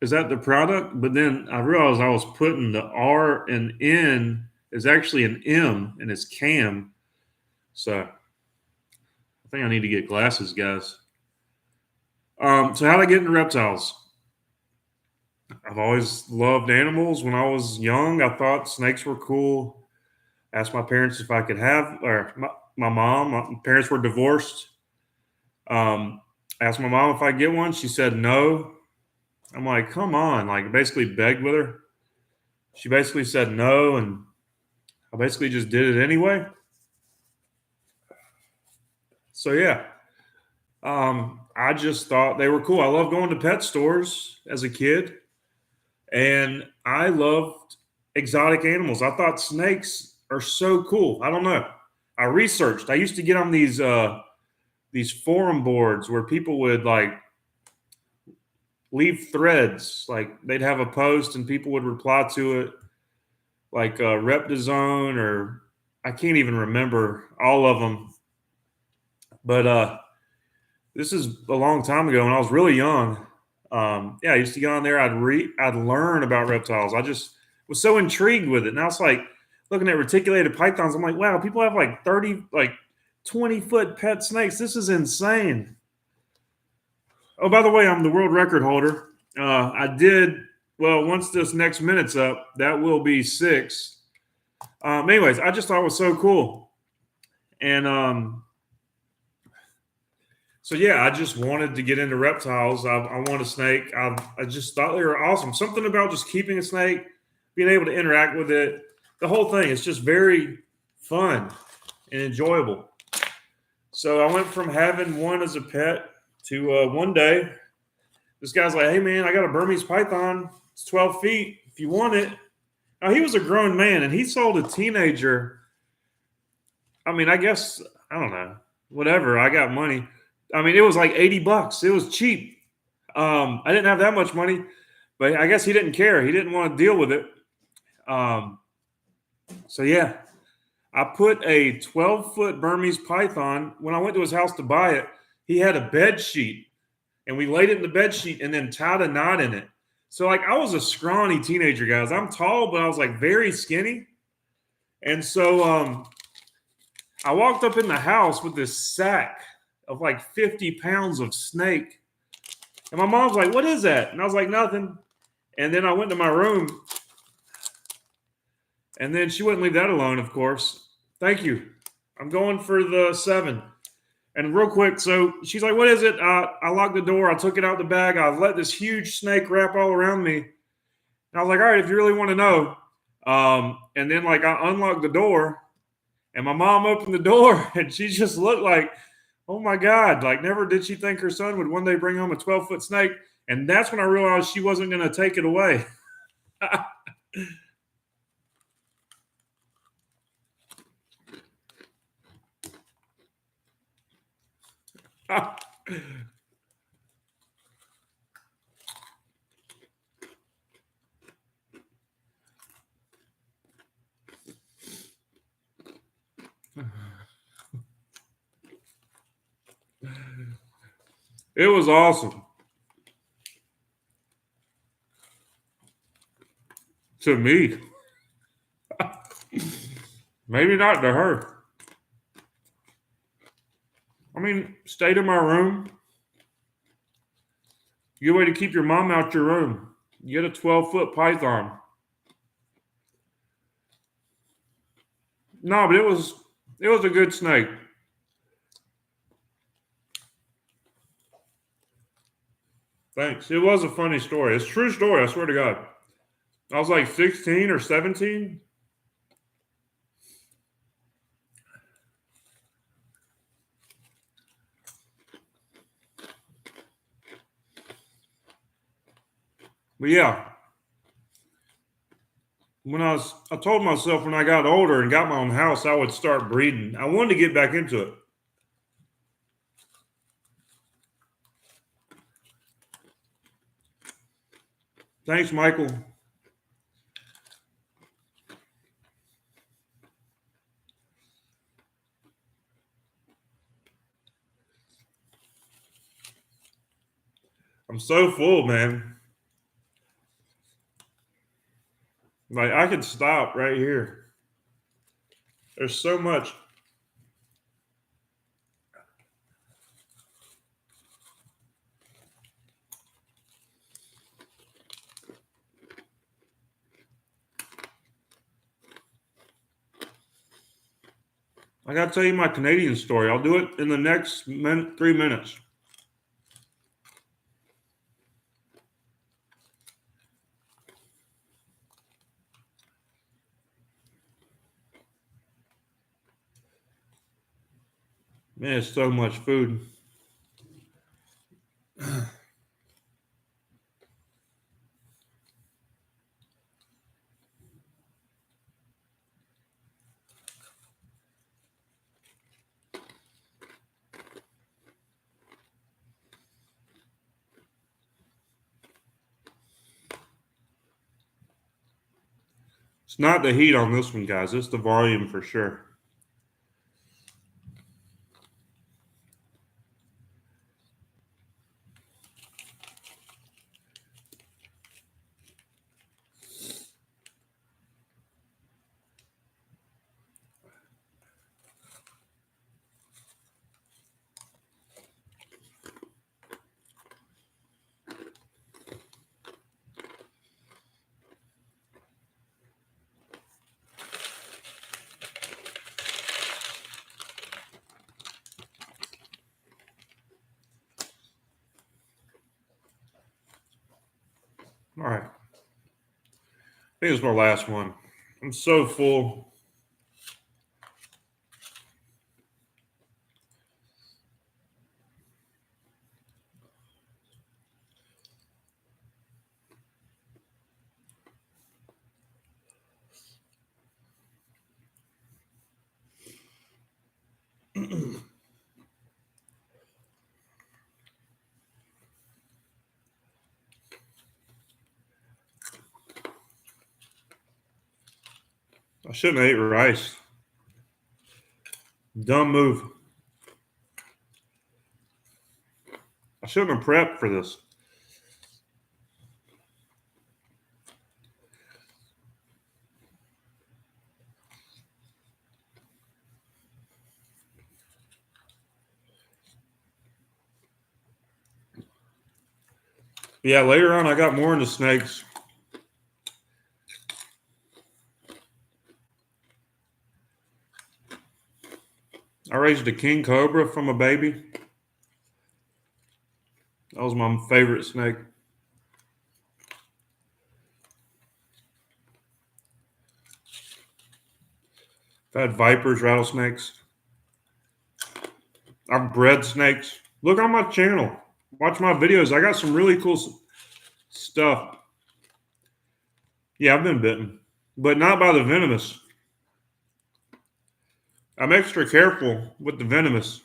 "Is that the product?" But then I realized I was putting the R and N is actually an M, and it's Cam. So I think I need to get glasses, guys. So how did I get into reptiles? I've always loved animals. When I was young, I thought snakes were cool. Asked my parents if I could have, or my mom. My parents were divorced. Asked my mom if I get one. She said no. I'm like, come on, like basically begged with her. She basically said no, and I basically just did it anyway. So yeah, I just thought they were cool. I loved going to pet stores as a kid, and I loved exotic animals. I thought snakes are so cool. I don't know. I researched. I used to get on these forum boards where people would like leave threads. Like they'd have a post and people would reply to it, like Reptizone, or I can't even remember all of them. But This is a long time ago when I was really young. Yeah, I used to get on there. I'd learn about reptiles. I just was so intrigued with it. Now it's like looking at reticulated pythons. I'm like, wow, people have like 30, like 20-foot pet snakes. This is insane. Oh, by the way, I'm the world record holder. I did well. Once this next minute's up, that will be 6. Anyways, I just thought it was so cool, and so yeah, I just wanted to get into reptiles. I want a snake. I just thought they were awesome. Something about just keeping a snake, being able to interact with it, the whole thing is just very fun and enjoyable. So I went from having one as a pet to one day, this guy's like, "Hey man, I got a Burmese python. It's 12 feet. If you want it." Now he was a grown man and he sold a teenager. I mean, I guess I don't know. Whatever. I got money. I mean, it was like $80. It was cheap. I didn't have that much money, but I guess he didn't care. He didn't want to deal with it. Um, so yeah, I put a 12-foot Burmese python. When I went to his house to buy it, he had a bed sheet, and we laid it in the bed sheet and then tied a knot in it. So like I was a scrawny teenager, guys. I'm tall, but I was like very skinny. And so I walked up in the house with this sack of like 50 pounds of snake. And my mom's like, "What is that?" And I was like, "Nothing." And then I went to my room. And then she wouldn't leave that alone, of course. "Thank you. I'm going for the 7." And real quick, so she's like, "What is it?" I locked the door. I took it out the bag. I let this huge snake wrap all around me. And I was like, "All right, if you really want to know." And then like I unlocked the door and my mom opened the door and she just looked like, oh my God, like never did she think her son would one day bring home a 12-foot snake. And that's when I realized she wasn't going to take it away. It was awesome. To me. Maybe not to her. I mean, stayed in my room. Good way to keep your mom out your room. You get a 12-foot python. No, but it was a good snake. Thanks. It was a funny story. It's a true story, I swear to God. I was like 16 or 17. But yeah, I told myself when I got older and got my own house, I would start breeding. I wanted to get back into it. Thanks, Michael. I'm so full, man. Like I could stop right here. There's so much. I got to tell you my Canadian story. I'll do it in the next 3 minutes. Man, it's so much food. It's not the heat on this one, guys. It's the volume for sure. All right. I think it's my last one. I'm so full. I shouldn't have ate rice. Dumb move. I shouldn't have prepped for this. Yeah, later on I got more into snakes. I raised a king cobra from a baby. That was my favorite snake. I've had vipers, rattlesnakes. I've bred snakes. Look on my channel. Watch my videos. I got some really cool stuff. Yeah, I've been bitten, but not by the venomous. I'm extra careful with the venomous.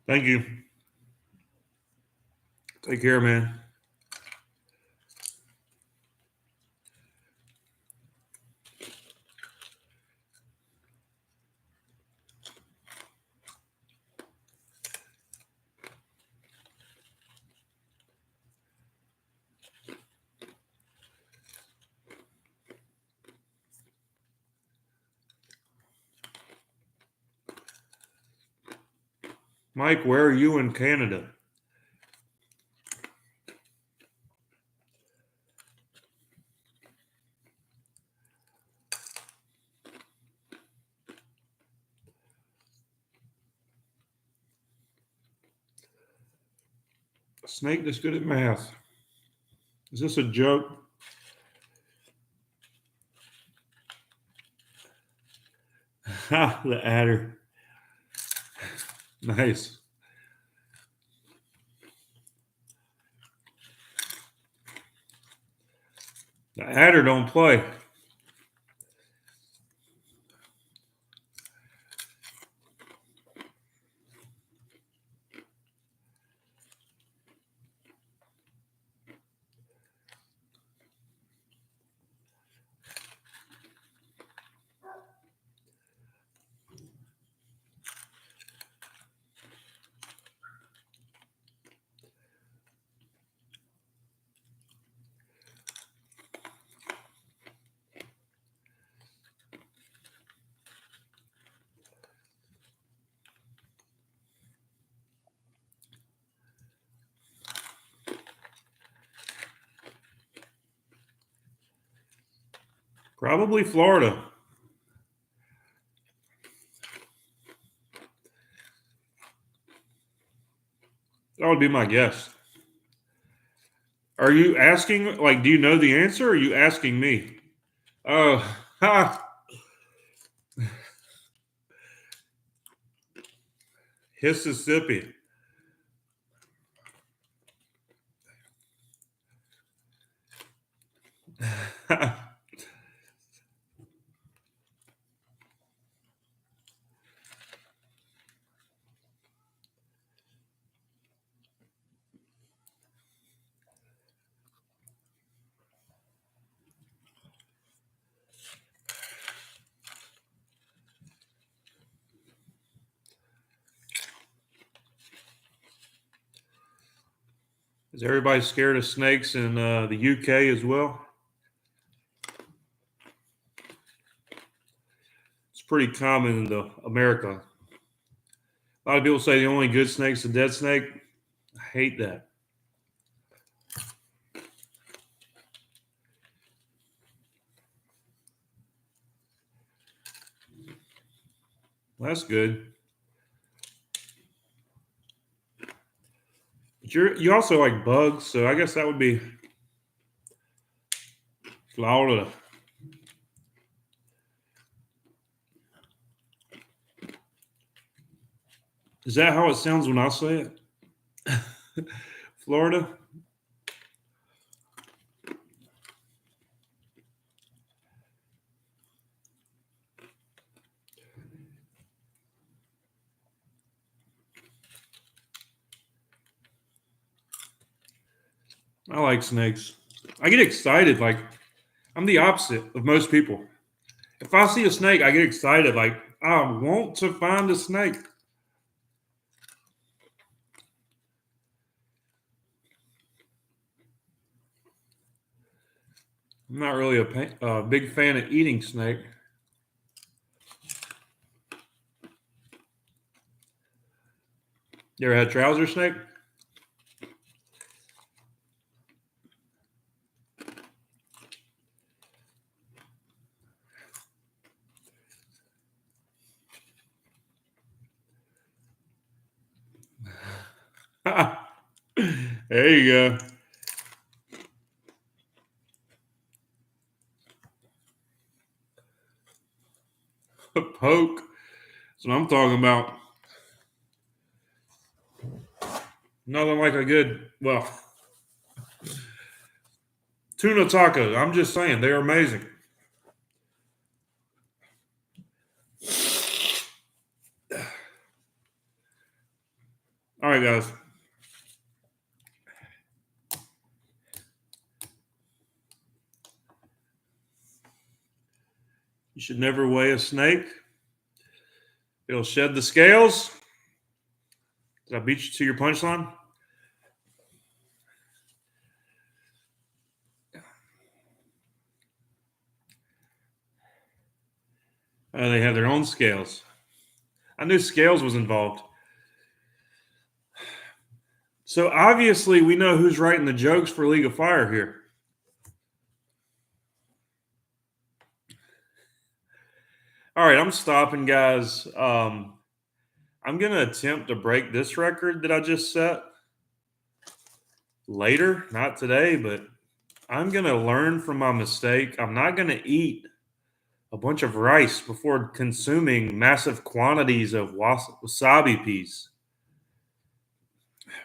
Thank you. Take care, man. Mike, where are you in Canada? A snake that's good at math. Is this a joke? Ha, the adder. Nice. The adder don't play. Probably Florida. That would be my guess. Are you asking, like, do you know the answer or are you asking me? Oh, ha. Mississippi. Is everybody scared of snakes in the UK as well? It's pretty common in America. A lot of people say the only good snake's a dead snake. I hate that. That's good. But you also like bugs, so I guess that would be Florida. Is that how it sounds when I say it? Florida? I like snakes. I get excited. Like, I'm the opposite of most people. If I see a snake, I get excited. Like, I want to find a snake. I'm not really a big fan of eating snake. You ever had trouser snake? There you go. Poke. That's what I'm talking about. Nothing like a good, well, tuna taco. I'm just saying, they're amazing. All right, guys. You should never weigh a snake. It'll shed the scales. Did I beat you to your punchline? They have their own scales. I knew scales was involved. So obviously, we know who's writing the jokes for League of Fire here. All right, I'm stopping, guys. I'm going to attempt to break this record that I just set later, not today, but I'm going to learn from my mistake. I'm not going to eat a bunch of rice before consuming massive quantities of wasabi peas.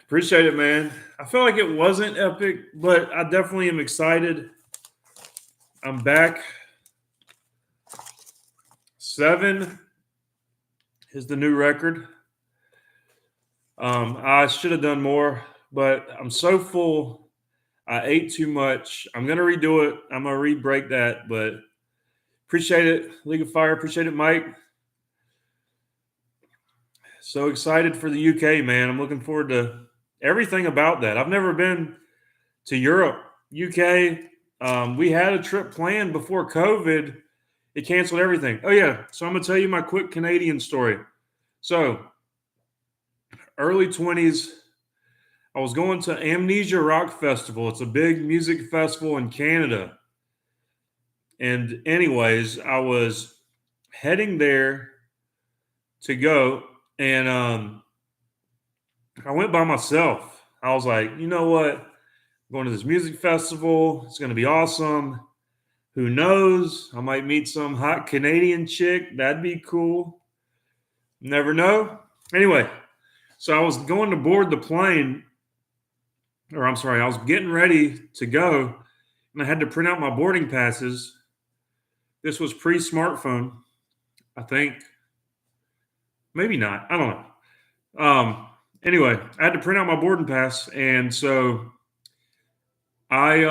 Appreciate it, man. I feel like it wasn't epic, but I definitely am excited. I'm back. 7 is the new record. I should have done more, but I'm so full. I ate too much. I'm going to redo it. I'm going to re-break that, but appreciate it, League of Fire. Appreciate it, Mike. So excited for the UK, man. I'm looking forward to everything about that. I've never been to Europe, UK. We had a trip planned before COVID. It canceled everything. Oh, yeah. So I'm going to tell you my quick Canadian story. So early 20s, I was going to Amnesia Rock Festival. It's a big music festival in Canada. And anyways, I was heading there to go, and I went by myself. I was like, you know what? I'm going to this music festival. It's going to be awesome. Who knows? I might meet some hot Canadian chick. That'd be cool. Never know. Anyway, so I was going to board the plane, or I'm sorry, I was getting ready to go, and I had to print out my boarding passes. This was pre-smartphone, I think. Maybe not. I don't know. Anyway, I had to print out my boarding pass, and so I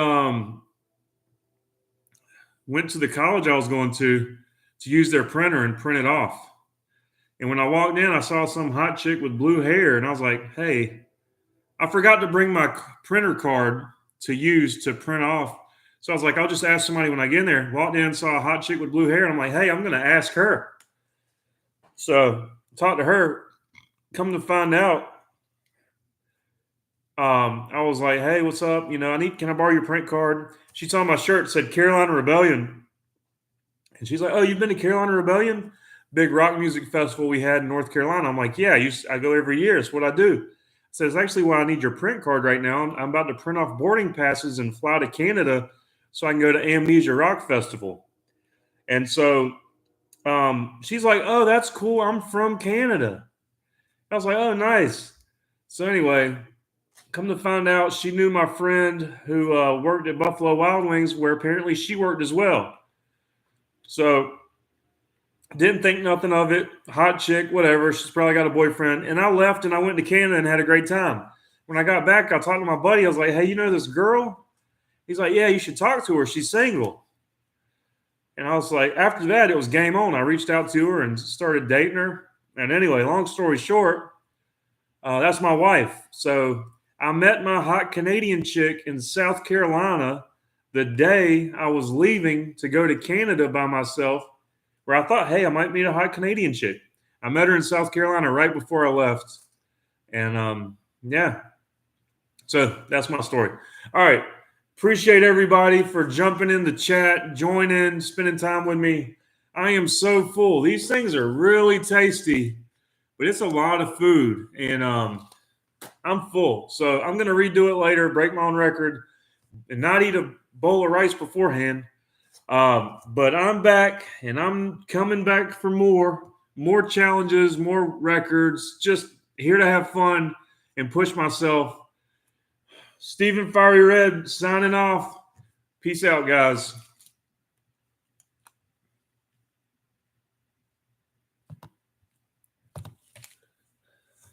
went to the college I was going to use their printer and print it off. And when I walked in, I saw some hot chick with blue hair, and I was like, hey, I forgot to bring my printer card to use to print off. So I was like, I'll just ask somebody when I get in there. Walked in, saw a hot chick with blue hair, and I'm like, hey, I'm going to ask her. So talked to her. Come to find out, I was like, "Hey, what's up? Can I borrow your print card?" She saw my shirt said Carolina Rebellion, and she's like, "Oh, you've been to Carolina Rebellion, big rock music festival we had in North Carolina." I'm like, "Yeah, I go every year. It's what I do." So it's actually why I need your print card right now. I'm about to print off boarding passes and fly to Canada so I can go to Amnesia Rock Festival. And so she's like, "Oh, that's cool. I'm from Canada." I was like, "Oh, nice." So anyway, come to find out, she knew my friend who worked at Buffalo Wild Wings, where apparently she worked as well. So didn't think nothing of it. Hot chick, whatever. She's probably got a boyfriend. And I left and I went to Canada and had a great time. When I got back, I talked to my buddy. I was like, "Hey, you know this girl?" He's like, "Yeah, you should talk to her. She's single." And I was like, after that, it was game on. I reached out to her and started dating her. And anyway, long story short, that's my wife. So I met my hot Canadian chick in South Carolina the day I was leaving to go to Canada by myself, where I thought, hey, I might meet a hot Canadian chick. I met her in South Carolina right before I left. And yeah, so that's my story. All right. Appreciate everybody for jumping in the chat, joining, spending time with me. I am so full. These things are really tasty, but it's a lot of food. And I'm full. So I'm going to redo it later, break my own record, and not eat a bowl of rice beforehand. But I'm back, and I'm coming back for more challenges, more records, just here to have fun and push myself. Stephen Fiery Red signing off. Peace out, guys.